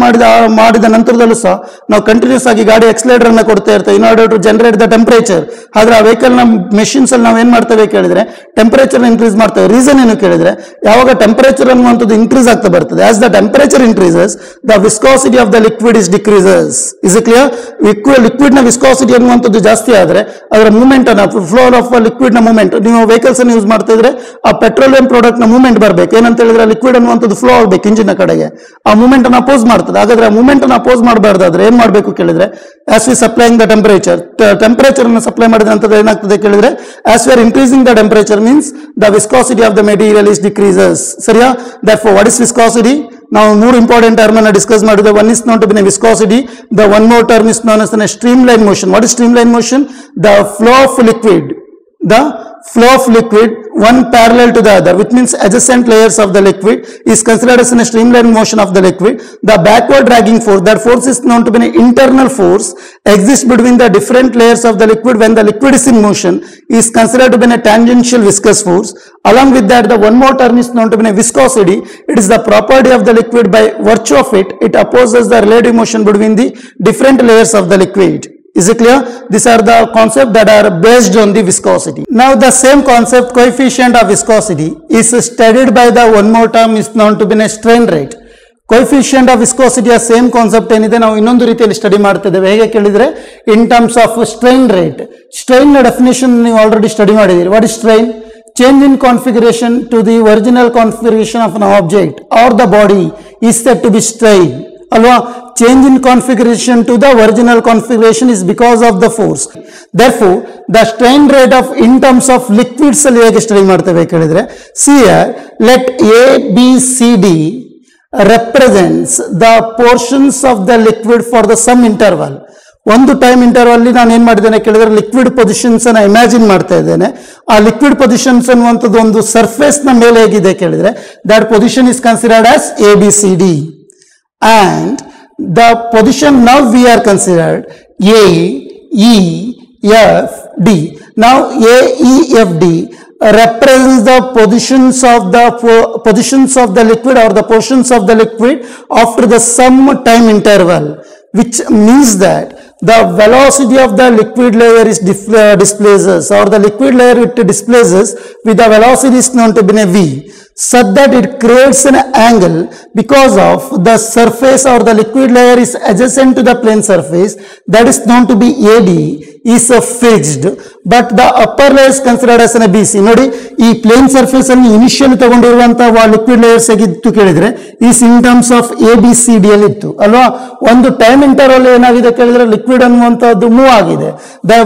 ಮಾಡಿದ ನಂತರದಲ್ಲೂ ಸಹ ನಾವು ಕಂಟಿನ್ಯೂಸ್ ಆಗಿ ಗಾಡಿ ಎಕ್ಸಲೇಟರ್ ಅನ್ನ ಕೊಡ್ತಾ ಇರ್ತೇವೆ in order to generate the temperature. ಆದ್ರೆ ಆ ವೆಹಿಕಲ್ ನ ಮೆಷಿನ್ಸ್ ಅಲ್ಲಿ ನಾವು ಏನ್ ಮಾಡ್ತೇವೆ ಕೇಳಿದ್ರೆ, ಟೆಂಪರೇಚರ್ ಇನ್ಕ್ರೀಸ್ ಮಾಡ್ತೇವೆ. ರೀಸನ್ ಏನು ಕೇಳಿದ್ರೆ, ಯಾವಾಗ ಟೆಂಪರೇಚರ್ ಅನ್ನುವಂಥದ್ದು ಇನ್ಕ್ರೀಸ್ ಆಗ್ತಾ ಬರ್ತದೆ, as the temperature increases the viscosity of the liquid is decreases. Is it clear? Liquid ನ ವಿಸ್ಕಾಸಿಟಿ ಅನ್ನುವಂಥದ್ದು ಜಾಸ್ತಿ ಆದ್ರೆ ಅದರ ಮೂವ್ಮೆಂಟ್ ಅನ್ನ, ಫ್ಲೋ ಆಫ್ ಲಿಕ್ವಿಡ್ ನ ಮೂವ್ಮೆಂಟ್, ನೀವು ವೆಹಿಕಲ್ಸ್ ಅನ್ನು ಯೂಸ್ ಮಾಡ್ತಾ ಇದ್ರೆ ಆ ಪೆಟ್ರೋಲಿಯಂ ಪ್ರಾಡಕ್ಟ್ ನ ಮೂವ್ಮೆಂಟ್ ಬರಬೇಕು. ಏನಂತ ಹೇಳಿದ್ರೆ, ಲಿಕ್ವಿಡ್ ಅನ್ನುವಂಥದ್ದು ಫ್ಲೋ ಆಗಬೇಕು ಇಂಜಿನ್ ಕಡೆಗೆ, ಆ ಮೂವ್ಮೆಂಟ್ ಅನ್ನು ಅಪೋಸ್ ಮಾಡ್ತದೆ. ಹಾಗಾದ್ರೆ ಆ ಮೂವ್ಮೆಂಟ್ ಅನ್ನು ಅಪೋಸ್ ಮಾಡಬಾರ್ದಾದ್ರೆ ಏನ್ ಮಾಡಬೇಕು ಕೇಳಿದ್ರೆ, as we supplying the temperature ಅನ್ನು ಸಪ್ಲೈ ಮಾಡಿದ ನಂತರ ಏನಾಗ್ತದೆ ಕೇಳಿದ್ರೆ, as we are increasing the temperature means the viscosity of the material is decreases. ಸರಿಯಾ? Therefore, what is viscosity? ನಾವು ಮೂರು ಇಂಪಾರ್ಟೆಂಟ್ ಟರ್ಮ್ ಅನ್ನು ಡಿಸ್ಕಸ್ ಮಾಡಿದ್ವಿ. One is known to be viscosity. The one more term is known as streamline motion. What is streamline motion? The flow of liquid. The flow of liquid one parallel to the other, which means adjacent layers of the liquid is considered as a streamline motion of the liquid. The backward dragging force, that force is known to be an internal force, exists between the different layers of the liquid when the liquid is in motion, is considered to be a tangential viscous force. Along with that, the one more term is known to be a viscosity. It is the property of the liquid by virtue of it opposes the relative motion between the different layers of the liquid. Is it clear? These are the concepts that are based on the viscosity. Now, the same concept, coefficient of viscosity, is studied by the one more term is known to be a strain rate. Coefficient of viscosity same concept ಏನಿದೆ ನಾವು ಇನ್ನೊಂದು ರೀತಿಯಲ್ಲಿ study ಮಾಡ್ತಿದ್ದೇವೆ. ಹೇಗೆ ಕೇಳಿದ್ರೆ, ಇನ್ terms of strain rate. Strain ನ definition ನೀವು already study ಮಾಡಿದ್ದೀರಿ. What is strain? change in configuration to the original configuration of an object or the body is said to be strain. Alwa, change in configuration to the original configuration is because of the force. Therefore, the strain rate of in terms of liquids ಅಲ್ಲಿ ಹೇಗೆ study ಮಾಡ್ತೇವೆ ಕೇಳಿದ್ರೆ, see here, let A, B, C, D represents the portions of the liquid for the some interval. ಒಂದು time interval ನಾನು ಏನ್ ಮಾಡಿದ್ದೇನೆ ಕೇಳಿದ್ರೆ liquid positions ಅನ್ನ ಇಮ್ಯಾಜಿನ್ ಮಾಡ್ತಾ ಇದ್ದೇನೆ. ಆ ಲಿಕ್ವಿಡ್ ಪೊಸಿಷನ್ಸ್ ಅನ್ನುವಂಥದ್ದು ಒಂದು ಸರ್ಫೇಸ್ ನ ಮೇಲೆ ಹೇಗಿದೆ ಕೇಳಿದ್ರೆ that position is considered as A B C D and the position now we are considered A, E, F, D. Now A, E, F, D represents the positions of the liquid or the portions of the liquid after the some time interval, which means that the velocity of the liquid layer is displaces, or the liquid layer it displaces with the velocity is known to be a V, such that it creates an angle because of the surface or the liquid layer is adjacent to the plane surface, that is known to be AD is fixed, but the upper layer is considered as an BC. ನೋಡಿ ಈ plane surface ಅಲ್ಲಿ initial ತಗೊಂಡಿರುವಂತಹ liquid layers ಹೇಗಿತ್ತು ಕೇಳಿದ್ರೆ is in terms of A B C D ಅಲ್ಲಿ ಇತ್ತು ಅಲ್ವಾ. ಒಂದು ಟೈಮ್ ಇಂಟರ್ವಲ್ ಏನಾಗಿದೆ ಕೇಳಿದ್ರೆ ಲಿಕ್ವಿಡ್ ಅನ್ನುವಂತದ್ದು ಮೂವ್ ಆಗಿದೆ,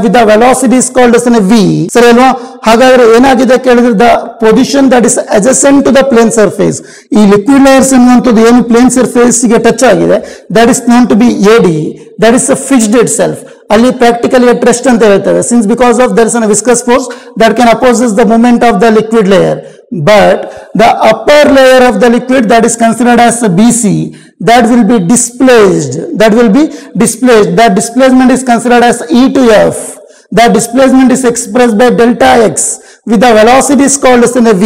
with the velocity is called as V, ಸರಿ ಅಲ್ವಾ. ಹಾಗಾದ್ರೆ ಏನಾಗಿದೆ ಕೇಳಿದ್ರೆ the position that is adjacent to the plane surface, ಈ ಲಿಕ್ವಿಡ್ ಲೇಯರ್ಸ್ ಅನ್ನುವಂಥದ್ದು ಏನು ಪ್ಲೇನ್ ಸರ್ಫೇಸ್ ಗೆ ಟಚ್ ಆಗಿದೆ that is known to be A D, that is fixed itself. ಅಲ್ಲಿ ಪ್ರಾಕ್ಟಿಕಲಿ ಅಟ್ ರೆಸ್ಟ್ ಅಂತ ಹೇಳ್ತೇವೆ, since because of there is an viscous force that can opposes the movement of the liquid layer. But the upper layer of the liquid that is considered as BC, that will be displaced. That displacement is considered as E to F. That displacement is expressed by delta x with the velocity is called as in a V,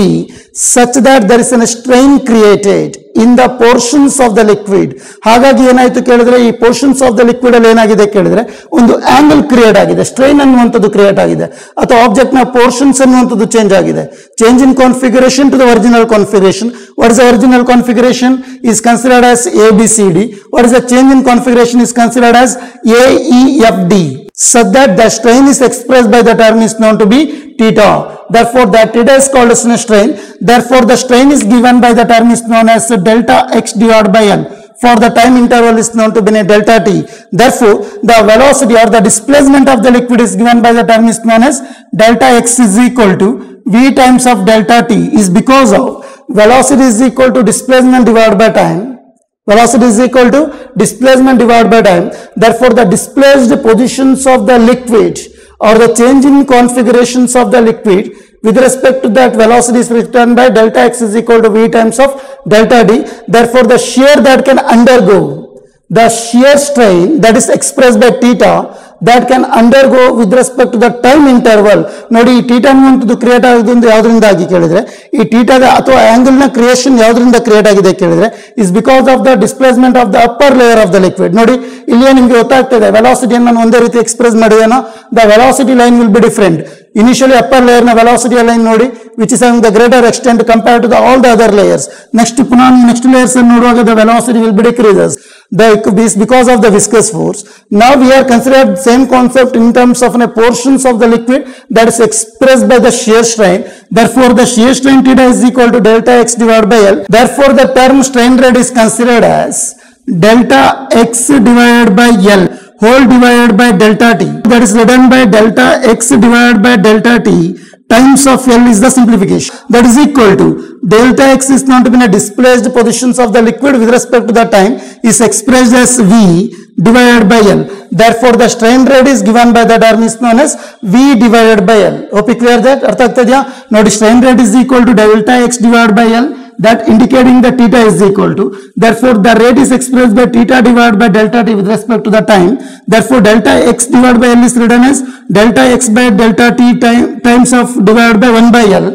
such that there is a strain created in the portions of the liquid. ಹಾಗಾಗಿ ಏನಾಯ್ತು ಕೇಳಿದ್ರೆ ಈ portions of the liquid ಅಲ್ಲಿ ಏನಾಗಿದೆ ಕೇಳಿದ್ರೆ ಒಂದು angle create ಆಗಿದೆ, strain ಅನ್ನುವಂಥದ್ದು ಕ್ರಿಯೇಟ್ ಆಗಿದೆ, ಅಥವಾ ಆಬ್ಜೆಕ್ಟ್ ನ ಪೋರ್ಷನ್ಸ್ ಅನ್ನುವಂಥದ್ದು ಚೇಂಜ್ ಆಗಿದೆ. Change in configuration to the original configuration. What is the original configuration is considered as ABCD. What is the change in configuration is considered as AEFD, such that the strain is expressed by the term is known to be theta. Therefore, that theta is called as a strain. Therefore, the strain is given by the term is known as delta x divided by L. For the time interval is known to be a delta t. Therefore, the velocity or the displacement of the liquid is given by the term is known as delta x is equal to V times of delta t, is because of velocity is equal to displacement divided by time. Velocity is equal to displacement divided by time. Therefore, the displaced positions of the liquid or the change in configurations of the liquid with respect to that velocity is written by delta x is equal to V times of delta d. Therefore, the shear that can undergo the shear strain that is expressed by theta that can undergo with respect to the time interval. ನೋಡಿ ಈ theta ಅನ್ನುವಂಥದ್ದು create ಆಗೋದು ಯಾವುದರಿಂದಾಗಿ ಕೇಳಿದ್ರೆ ಈ ಥೀಟಾದ ಅಥವಾ angle ನ creation ಯಾವುದರಿಂದ create ಆಗಿದೆ ಕೇಳಿದ್ರೆ is because of the displacement of the upper layer of the liquid. ನೋಡಿ ಇಲ್ಲಿ ನಿಮಗೆ ಗೊತ್ತಾಗ್ತದೆ ವೆಲಾಸಿಟಿಯನ್ನು ನಾನು ಒಂದೇ ರೀತಿ ಎಕ್ಸ್ಪ್ರೆಸ್ ಮಾಡಿದೇನೋ, the velocity line will be different. Initially upper layer na velocity line nodi which is having the greater extent compared to the all the other layers. Next layers noduvaga the velocity will be decreases. This because of the viscous force. Now we are considered same concept in terms of portions of the liquid that is expressed by the shear strain. Therefore, the shear strain theta is equal to delta x divided by L. Therefore, the term strain rate is considered as delta x divided by L whole divided by delta t, that is written by delta x divided by delta t times of L is the simplification, that is equal to delta x is not to be a displaced positions of the liquid with respect to the time is expressed as V divided by L. Therefore, the strain rate is given by the term is known as V divided by L. Hope you clear that? ಅರ್ಥ ಆಗ್ತದೆಯಾ? ನೋಡಿ strain rate is equal to delta x divided by L, that indicating the theta is equal to, therefore the rate is expressed by theta divided by delta t with respect to the time. Therefore, delta x divided by L is written as delta x by delta t times of divided by 1 by L.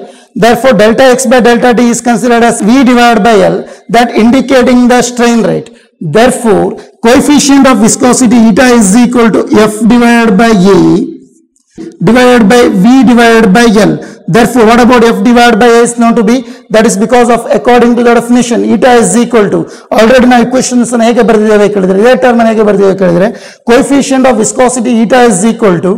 Therefore, delta x by delta t is considered as V divided by L, that indicating the strain rate. Therefore, coefficient of viscosity eta is equal to F divided by A. divided by V divided by L. Therefore, what about F divided by A is known to be? That is because of according to the definition, eta is equal to, already now equations hege bardideve kelidre, iದೇ term hege bardideve kelidre, coefficient of viscosity eta is equal to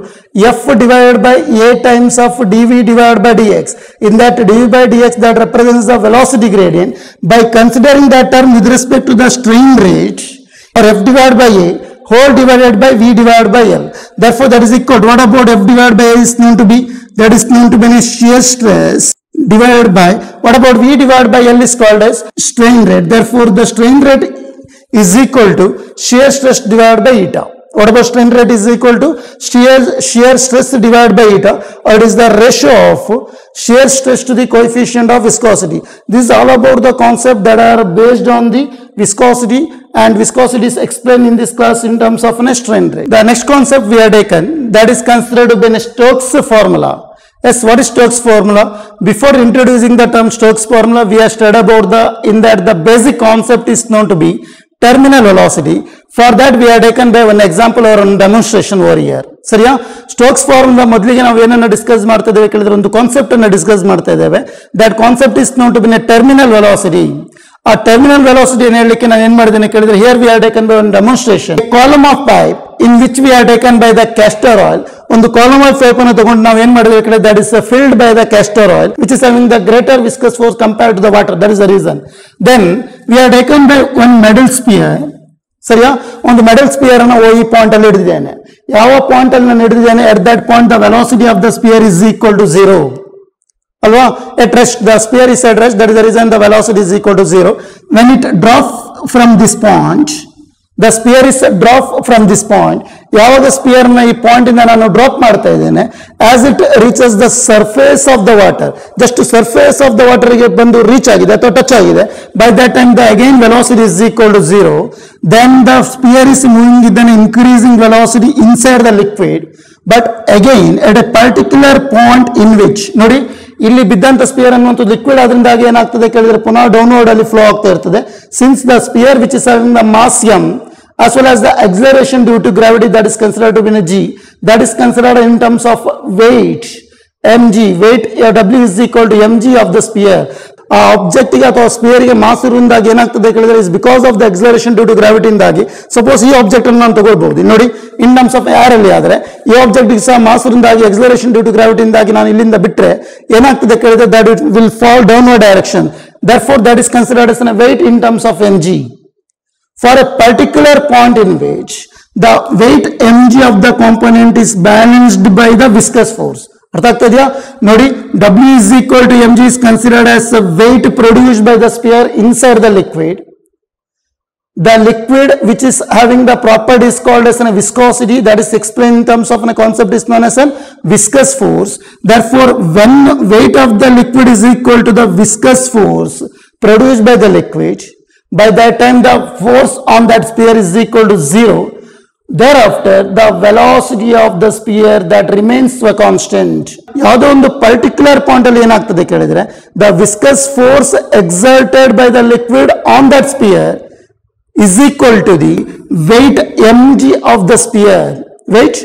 F divided by A times of dV divided by dx. In that dV by dx that represents the velocity gradient. By considering that term with respect to the strain rate, or F divided by A whole divided by V divided by L. Therefore, that is equal to, what about F divided by A is known to be? That is known to be shear stress divided by, what about V divided by L is called as strain rate. Therefore, the strain rate is equal to shear stress divided by eta. What about strain rate is equal to shear stress divided by eta, or it is the ratio of shear stress to the coefficient of viscosity. This is all about the concept that are based on the viscosity, and viscosity is explained in this class in terms of a strain rate. The next concept we have taken, that is considered to be a Stokes formula. Yes, what is Stokes formula? Before introducing the term Stokes formula, we have studied about the basic concept is known to be terminal velocity. For that we have taken by one example or one demonstration over here. ಸರಿಯಾ? Stokes formula ಮೊದಲಿಗೆ ನಾವು ಏನನ್ನ discuss ಮಾಡ್ತಾ ಇದ್ದೇವೆ ಕೇಳಿದ್ರೆ ಒಂದು concept ಅನ್ನು discuss ಮಾಡ್ತಾ ಇದ್ದೇವೆ. That concept is known to be terminal velocity. ಆ ಟರ್ಮಿನಲ್ ವೆಲಾಸಿಟಿ ಏನು ಹೇಳಲಿಕ್ಕೆ ನಾನು ಏನು ಮಾಡಿದ್ದೇನೆ ಕೇಳಿದ್ರೆ, here we are taken by one demonstration. Column of pipe in which we are taken by the castor oil. ಒಂದು ಕಾಲಮ್ ಆಫ್ ಪೈಪ್ ಅನ್ನು ತಗೊಂಡು ನಾವು ಏನ್ ಮಾಡಿದ್ದೇವೆ ಕೇಳಿದ್ರೆ, that is filled by the castor oil which is having the greater viscous force compared to the water. That is the reason. Then we are taken by one metal sphere. ಸರಿಯಾ? ಒಂದು metal spear ಅನ್ನು ಈ point ಅಲ್ಲಿ ಹಿಡಿದಿದ್ದೇನೆ. ಯಾವ point ಅಲ್ಲಿ ನಾನು ಹಿಡಿದಿದ್ದೇನೆ, at that point the velocity of the sphere is equal to 0. ಅಲ್ವಾ? At rest the sphere is at rest, that is the reason the velocity is equal to 0. When it drop from this point, the sphere is drop from this point. ಯಾವಾಗ sphere ನ ಈ point ಇಂದ ನಾನು drop ಮಾಡ್ತಾ ಇದ್ದೇನೆ, as it reaches the surface of the water, just surface of the water ಗೆ ಬಂದು reach ಆಗಿದೆ ಅಥವಾ ಟಚ್ ಆಗಿದೆ, by that time the again velocity is equal to 0. then the sphere is moving with an increasing velocity inside the liquid, but again at a particular point in which, ನೋಡಿ ಇಲ್ಲಿ ಬಿದ್ದಂತ spear ಅನ್ನುವಂಥ liquid ಆದ್ರಿಂದಾಗಿ ಏನಾಗ್ತದೆ ಕೇಳಿದ್ರೆ ಪುನಃ downward ಅಲ್ಲಿ flow ಆಗ್ತಾ ಇರ್ತದೆ. Since the sphere which is having the mass m as well as the acceleration due to gravity that is considered to be a g, that is considered in terms of weight mg. weight w is equal to mg of the sphere. ಆ object ಗೆ ಅಥವಾ sphere ಗೆ mass ಇರುವುದಾಗಿ ಏನಾಗ್ತದೆ ಕೇಳಿದ್ರೆ, is because of the acceleration due to gravity ಇಂದಾಗಿ. Suppose ಈ object ಅನ್ನು ನಾನು ತಗೊಳ್ಬಹುದು ನೋಡಿ, ಇನ್ ಟರ್ಮ್ಸ್ ಆಫ್ ಏರ್ ಅಲ್ಲಿ ಆದ್ರೆ ಈ ಆಬ್ಜೆಕ್ಟ್ ಗೆ ಸಹ ಮಾಸ್ ಇರುವುದಾಗಿ ಎಕ್ಸಲರೇಷನ್ ಡ್ಯೂ ಟು ಗ್ರಾವಿಟಿ ಇಂದಾಗಿ ನಾನು ಇಲ್ಲಿಂದ ಬಿಟ್ರೆ ಏನಾಗ್ತದೆ ಕೇಳಿದ್ರೆ, that it will fall downward direction. therefore that is considered as a weight in terms of mg. for a particular point in which the weight mg of the component is balanced by the viscous force. ಅರ್ಥ ಆಗ್ತಾ ಇದೆಯಾ? ನೋಡಿ, W is equal to mg is considered as a weight produced by the sphere inside the liquid. The liquid which is having the property is called as a viscosity, that is explained in terms of a concept is known as a viscous force. Therefore, when weight of the liquid is equal to the viscous force produced by the liquid, by that time the force on that sphere is equal to 0. Thereafter the velocity of the sphere that remains a constant. ಯಾವುದೋ ಒಂದು particular point ಅಲ್ಲಿ ಏನಾಗ್ತದೆ ಕೇಳಿದ್ರೆ, the viscous force exerted by the liquid on that sphere is equal to the weight mg of the sphere. weight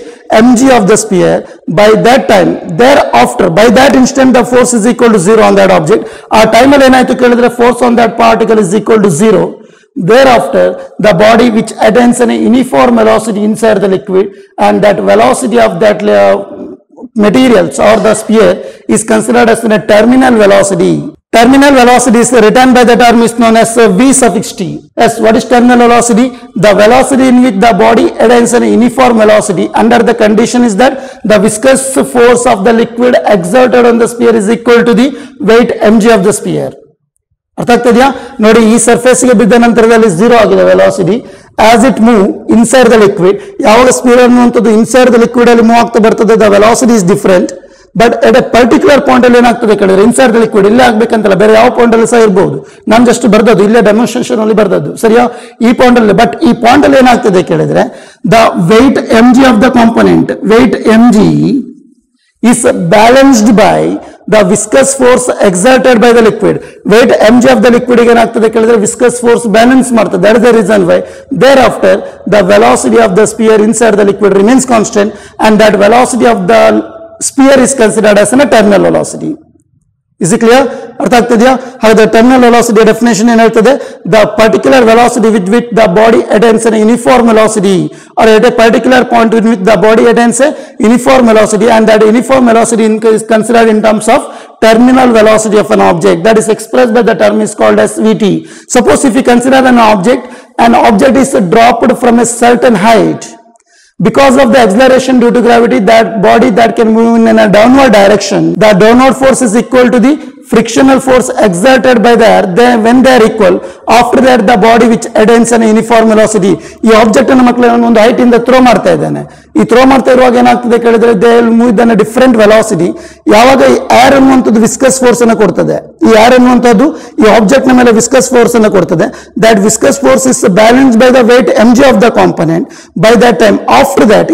mg of the sphere. By that time, thereafter, by that instant the force is equal to 0 on that object. ಆ time ಅಲ್ಲಿ ಏನಾಯ್ತು ಕೇಳಿದ್ರೆ, force on that particle is equal to 0. thereafter the body which attains an uniform velocity inside the liquid, and that velocity of that materials or the sphere is considered as a terminal velocity. Terminal velocity is written by the term is known as v suffix t. Yes, what is terminal velocity? The velocity in which the body attains an uniform velocity under the condition is that the viscous force of the liquid exerted on the sphere is equal to the weight mg of the sphere. ಅರ್ಥ ಆಗ್ತದೆಯಾ? ನೋಡಿ, ಈ surface ಗೆ ಬಿದ್ದ ನಂತರದಲ್ಲಿ 0 ಆಗಿದೆ velocity. As it move inside the liquid, ಯಾವಾಗ spear ಅನ್ನುವಂಥದ್ದು inside the liquid ಅಲ್ಲಿ ಮೂವ್ ಆಗ್ತಾ ಬರ್ತದೆ, the velocity is different. But at a particular point ಅಲ್ಲಿ ಏನಾಗ್ತದೆ ಕೇಳಿದ್ರೆ, ಇನ್ಸೈಡ್ ದ ಲಿಕ್ವಿಡ್ ಇಲ್ಲೇ ಆಗ್ಬೇಕಂತಲ್ಲ, ಬೇರೆ ಯಾವ ಪಾಯಿಂಟ್ ಅಲ್ಲಿ ಸಹ ಇರಬಹುದು. ನಾನು ಜಸ್ಟ್ ಬರ್ದದ್ದು ಇಲ್ಲೇ ಡೆಮಾನ್ಸ್ಟ್ರೇಷನ್ ಅಲ್ಲಿ ಬರ್ದದ್ದು, ಸರಿಯಾ? ಈ ಪಾಯಿಂಟ್ ಅಲ್ಲಿ. ಬಟ್ ಈ ಪಾಯಿಂಟ್ ಅಲ್ಲಿ ಏನಾಗ್ತದೆ ಕೇಳಿದ್ರೆ, the weight mg of the component, weight mg is balanced by the viscous force exerted by the liquid. weight mg of the liquid ಗೆ ಏನಾಗ್ತದೆ ಕೇಳಿದ್ರೆ, viscous force balance ಮಾಡ್ತದೆ. that is the reason why thereafter the velocity of the sphere inside the liquid remains constant, and that velocity of the sphere is considered as a terminal velocity. Is it clear? अर्थ ಆಗ್ತಿದೆಯಾ? ಹಾಗಾದ್ರೆ terminal velocity definition ಏನು ಹೇಳ್ತದೆ? The particular velocity with which the body attains N uniform velocity or at a particular point in which the body attains a uniform velocity, and that uniform velocity is considered in terms of terminal velocity of an object, that is expressed by the term is called as Vt. Suppose if you consider an object is dropped from a certain height. Because of the acceleration due to gravity, that body that can move in a downward direction, the downward force is equal to the frictional force exerted by the earth. Then when they are equal, after that the body which attains an uniform velocity. ಈ object ಅನ್ನು ಮಕ್ಕಳು ಒಂದು height ಇಂದ throw ಮಾಡ್ತಾ ಇದ್ದಾನೆ. ಈ throw ಮಾಡ್ತಾ ಇರುವಾಗ ಏನಾಗ್ತದೆ ಕೇಳಿದ್ರೆ they will move in different velocity. ಯಾವಾಗ ಏರ್ ಅನ್ನುವಂಥದ್ದು ವಿಸ್ಕಸ್ ಫೋರ್ಸ್ ಅನ್ನು ಕೊಡ್ತದೆ, ಈ ಏರ್ ಅನ್ನುವಂಥದ್ದು ಈ ಆಬ್ಜೆಕ್ಟ್ ನ ಮೇಲೆ ವಿಸ್ಕಸ್ ಫೋರ್ಸ್ ಅನ್ನು ಕೊಡ್ತದೆ. That viscous force is balanced by the weight mg of the component. By that time after that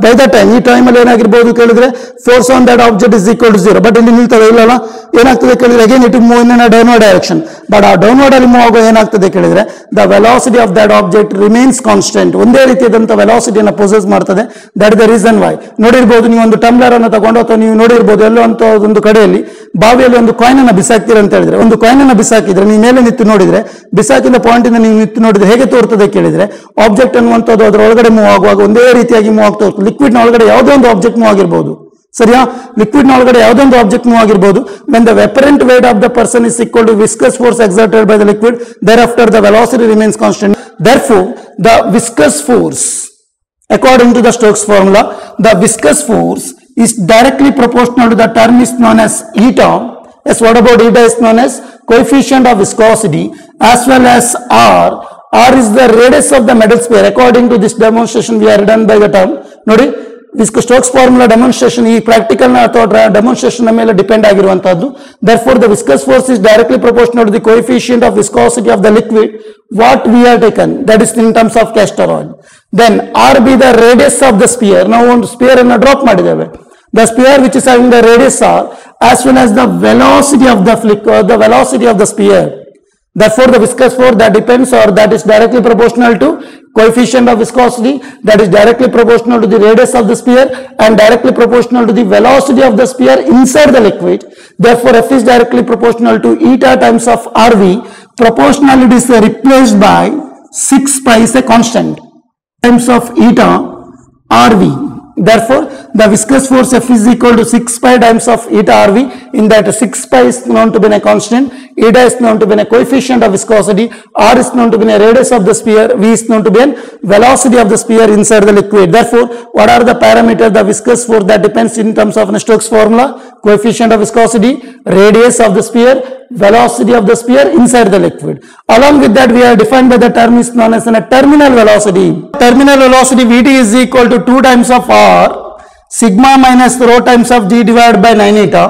by the time ಈ ಟೈಮ್ ಅಲ್ಲಿ ಏನಾಗಿರ್ಬೋದು ಕೇಳಿದ್ರೆ force on that object is equal to 0. But ಇಲ್ಲಿ ನಿಲ್ತದೆ ಇಲ್ಲಲ್ಲ, ಏನಾಗ್ತದೆ ಕೇಳಿದ್ರೆ again it move in downward direction. But ಆ ಡೌನ್ವರ್ಡ್ ಅಲ್ಲಿ ಮೂವ್ ಆಗೋ ಏನಾಗ್ತದೆ ಕೇಳಿದ್ರೆ the velocity of that object remains constant. ಒಂದೇ ರೀತಿಯಾದಂತಹ ವೆಲಾಸಿಟಿಯನ್ನು ಪೊಸೆಸ್ ಮಾಡ್ತದೆ. That is the reason why. ನೋಡಿರ್ಬೋದು ನೀವು ಒಂದು ಟಂಬ್ಲರ್ ಅನ್ನು ತಗೊಂಡು, ಅಥವಾ ನೀವು ನೋಡಿರ್ಬೋದು ಎಲ್ಲೋ ಅಂತ ಒಂದು ಕಡೆಯಲ್ಲಿ ಬಾವಿಯಲ್ಲಿ ಒಂದು ಕಾಯಿನ್ ಅನ್ನು ಬಿಸಾಕ್ತೀರ ಅಂತ ಹೇಳಿದ್ರೆ, ಒಂದು ಕಾಯಿನ್ ಅನ್ನು ಬಿಸಾಕಿದ್ರೆ ನೀವು ಮೇಲೆ ನಿಂತು ನೋಡಿದ್ರೆ, ಬಿಸಾಕಿದ ಪಾಯಿಂಟ್ ಇಂದ ನೀವು ನಿಂತು ನೋಡಿದ್ರೆ ಹೇಗೆ ತೋರ್ತದೆ ಕೇಳಿದ್ರೆ ಆಬ್ಜೆಕ್ಟ್ ಅನ್ನುವಂಥದ್ದು ಅದರ ಒಳಗಡೆ ಮೂವ್ ಆಗುವಾಗ ಒಂದೇ ರೀತಿಯಾಗಿ ಮೂವ್ ಆಗ್ತಾ ಹೋಗ್ತದೆ. ಲಿಕ್ವಿಡ್ ನ ಒಳಗಡೆ ಯಾವುದೋ ಒಂದು ಆಬ್ಜೆಕ್ಟ್ ಮೂವ್ ಆಗಿರ್ಬೋದು, ಸರಿಯಾ? ಲಿಕ್ವಿಡ್ ನ ಒಳಗಡೆ ಯಾವುದೋ ಒಂದು ಆಬ್ಜೆಕ್ಟ್ ಮೂವ್ ಆಗಿರ್ಬೋದು. when the apparent weight of the person is equal to viscous force exerted by the liquid, thereafter the velocity remains constant. Therefore the viscous force, according to the Stokes formula, the viscous force is directly proportional to the term is known as eta. Yes, what about eta is known as coefficient of viscosity, as well as r. R is the radius of the metal sphere. According to this demonstration we are done by the term. Nodi Stokes formula demonstration ಈ practical ಅಥವಾ demonstration ಮೇಲೆ depend ಆಗಿರುವಂತದ್ದು. Therefore the viscous force is directly proportional to the coefficient of viscosity of the liquid what we have taken, that is in terms of castor oil. Then r be the radius of the sphere. ನಾವು ಒಂದು spear ಅನ್ನು drop ಮಾಡಿದ್ದೇವೆ. The sphere which is having the radius r as well as the velocity of the flicker, the velocity of the sphere. Therefore the viscous force that depends or that is directly proportional to coefficient of viscosity, that is directly proportional to the radius of the sphere and directly proportional to the velocity of the sphere inside the liquid. Therefore F is directly proportional to eta times of RV. Proportionality is replaced by 6 pi is a constant times of eta RV. Therefore the viscous force F is equal to 6 pi times of eta RV. In that 6 pi is known to be a constant, eta is known to be a coefficient of viscosity, r is known to be a radius of the sphere, v is known to be a velocity of the sphere inside the liquid. Therefore what are the parameters the viscous force that depends in terms of Stokes formula? Coefficient of viscosity, radius of the sphere, velocity of the sphere inside the liquid. Along with that we are defined by the term is known as a terminal velocity. Terminal velocity Vt is equal to 2 times of r sigma minus rho times of g divided by 9 eta.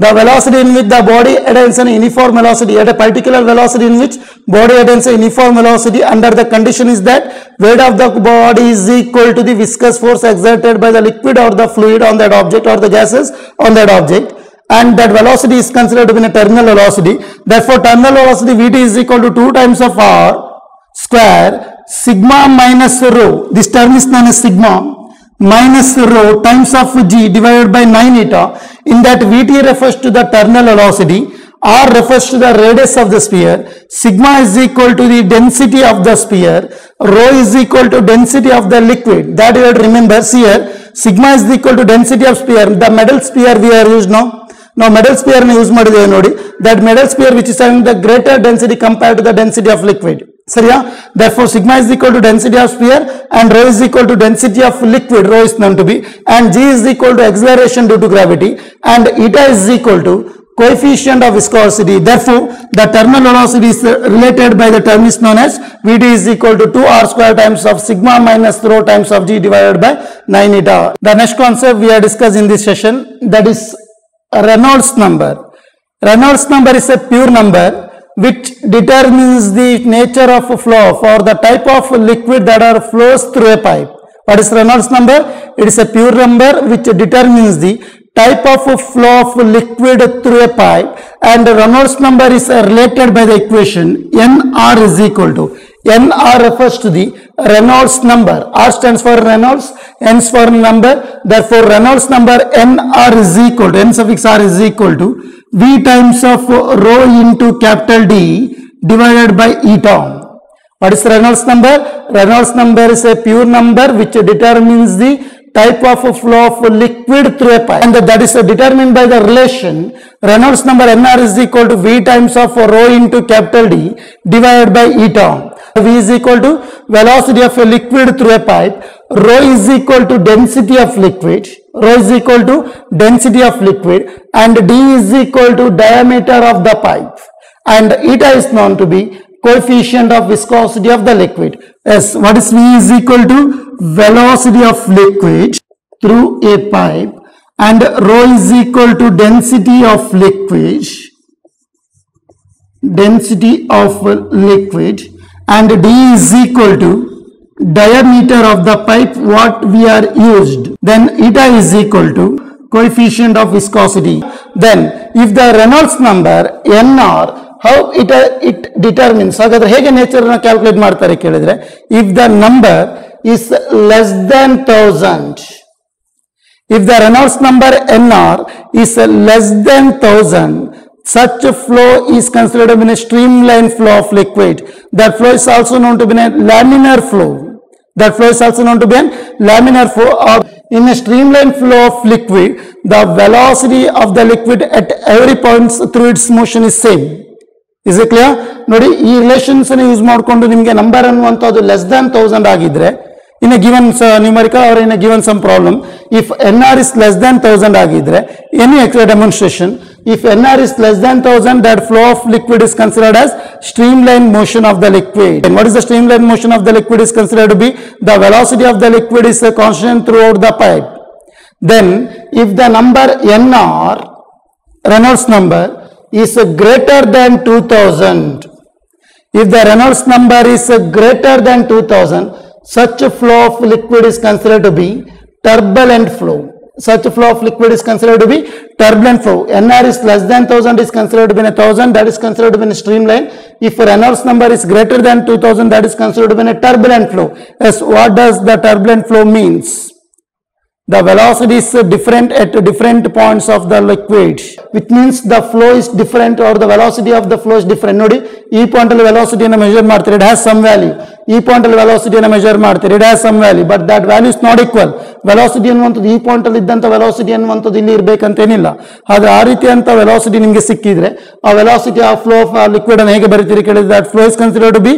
The velocity in which the body attains an uniform velocity, at a particular velocity in which body attains a uniform velocity under the condition is that weight of the body is equal to the viscous force exerted by the liquid or the fluid on that object or the gases on that object, and that velocity is considered to be a terminal velocity. Therefore terminal velocity Vt is equal to 2 times of r square sigma minus rho, this term is known as sigma minus rho times of g divided by 9 eta. In that Vt refers to the terminal velocity, r refers to the radius of the sphere, sigma is equal to the density of the sphere, rho is equal to density of the liquid. That you have to remember. See here, sigma is equal to density of sphere. The metal sphere we are used now. Now metal sphere na use ಮಾಡಿದ್ದೇವೆ ನೋಡಿ. That metal sphere which is having the greater density compared to the density of liquid. ಸರಿಯಾ? Therefore sigma is equal to density of sphere and rho is equal to density of liquid, rho is known to be, and g is equal to acceleration due to gravity, and eta is equal to coefficient of viscosity. Therefore the terminal velocity is related by the term is known as Vt is equal to 2r square times of sigma minus rho times of g divided by 9 eta. The next concept we are discussing in this session, that is Reynolds number. Reynolds number is a pure number which determines the nature of flow for the type of liquid that are flows through a pipe. What is Reynolds number? It is a pure number which determines the type of flow of liquid through a pipe, and Reynolds number is related by the equation nr is equal to NR refers to the Reynolds number. R stands for Reynolds, N for number. Therefore, Reynolds number NR is equal to, N suffix R is equal to V times of rho into capital D divided by eta. What is Reynolds number? Reynolds number is a pure number which determines the type of a flow of liquid through a pipe, and that is determined by the relation Reynolds number NR is equal to V times of rho into capital D divided by eta. V is equal to velocity of a liquid through a pipe, rho is equal to density of liquid, and D is equal to diameter of the pipe, and eta is known to be coefficient of viscosity of the liquid. Yes, what is V is equal to velocity of liquid through a pipe, and rho is equal to density of liquid, and D is equal to diameter of the pipe what we are used. Then eta is equal to coefficient of viscosity. Then if the Reynolds number NR, how it determines, ಹಾಗಾದ್ರೆ ಹೇಗೆ nature ನ calculate ಮಾಡ್ತಾರೆ ಕೇಳಿದ್ರೆ, if the number is less than 1000, if the Reynolds number NR is less than 1000, such a flow is considered to be a streamline flow of liquid. That flow is also known to be a laminar flow. Or in a streamline flow of liquid, the velocity of the liquid at every point through its motion is same. Is it clear? ನೋಡಿ, ಈ relations use ಮಾಡಿಕೊಂಡು ನಿಮಗೆ number ಅನ್ನುವಂಥದ್ದು less than 1000 ಆಗಿದ್ರೆ, in a given numerical or in a given some problem, if NR is less than 1000 ಆಗಿದ್ರೆ, any demonstration, if NR is less than 1000, that flow of liquid is considered as streamline motion of the liquid. And what is the streamline motion of the liquid is considered to be the velocity of the liquid is constant throughout the pipe. Then if the number NR, Reynolds number, is greater than 2000, if the Reynolds number is greater than 2000, such a flow of liquid is considered to be turbulent flow. NR is less than 1000 is considered to be 1000, that is considered to be a streamline. If Reynolds number is greater than 2000, that is considered to be a turbulent flow. Yes, what does the turbulent flow means? The velocity is different at different points of the liquid, which means the flow is different or the velocity of the flow is different. ನೋಡಿ, ಈ point ಅಲ್ಲಿ velocity ಅನ್ನು measure ಮಾಡ್ತಾರೆ, it has some value. ಈ point ಅಲ್ಲಿ velocity ಅನ್ನು measure ಮಾಡ್ತಾರೆ, it has some value, but that value is not equal. Velocity ಅನ್ನುವಂಥದ್ದು ಈ ಪಾಯಿಂಟ್ ಅಲ್ಲಿ ಇದ್ದಂತ ವೆಲಾಸಿಟಿ ಅನ್ನುವಂಥದ್ದು ಇಲ್ಲಿ ಇರಬೇಕಂತ ಏನಿಲ್ಲ. ಹಾಗೆ ಆ ರೀತಿಯಂತ ವೆಲಾಸಿಟಿ ನಿಮಗೆ ಸಿಕ್ಕಿದ್ರೆ, ಆ ವೆಲಾಸಿಟಿ ಆ ಫ್ಲೋ ಆಫ್ ಲಿಕ್ವಿಡ್ ಅನ್ನು ಹೇಗೆ ಬರೀತೀರಿ ಕೇಳಿದ್ರೆ, that flow is considered to be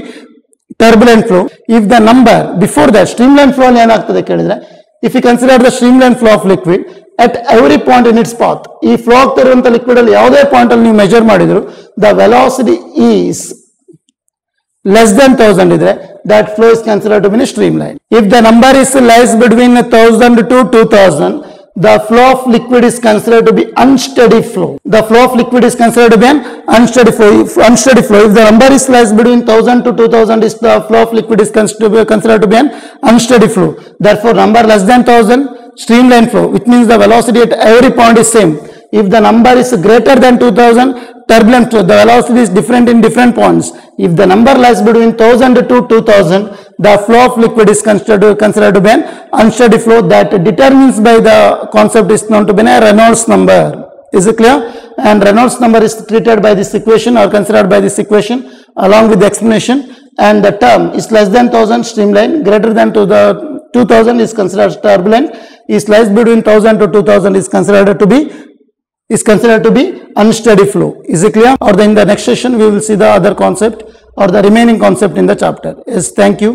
turbulent flow. If the number before that streamline flow ಅಲ್ಲಿ ಏನಾಗ್ತದೆ ಕೇಳಿದ್ರೆ, if you consider the streamline flow of liquid at every point in its path, ಈ flow ಆಗ್ತಾ ಇರುವಂತ liquid ಅಲ್ಲಿ ಯಾವುದೇ point ಅಲ್ಲಿ ನೀವು ಮೆಜರ್ ಮಾಡಿದ್ರು, the velocity is less than 1000 idre, that flow is considered to be a streamline. If the number is lies between 1000 to 2000, the flow of liquid is considered to be unsteady flow. The flow of liquid is considered to be an unsteady flow. If the number is lies between 1000 to 2000, is the flow of liquid is considered to be an unsteady flow. Therefore, number less than 1000, streamline flow, which means the velocity at every point is same. If the number is greater than 2000, turbulent flow, the velocity is different in different points. If the number lies between 1000 to 2000, the flow of liquid is considered to be an unsteady flow. That determines by the concept is known to be a Reynolds number. Is it clear? And Reynolds number is treated by this equation or considered by this equation along with the explanation. And the term is less than 1000 streamline, greater than to the 2000 is considered turbulent, is lies between 1000 to 2000 is considered to be unsteady flow. Is it clear? Or in the next session we will see the other concept or the remaining concept in the chapter. Yes, thank you.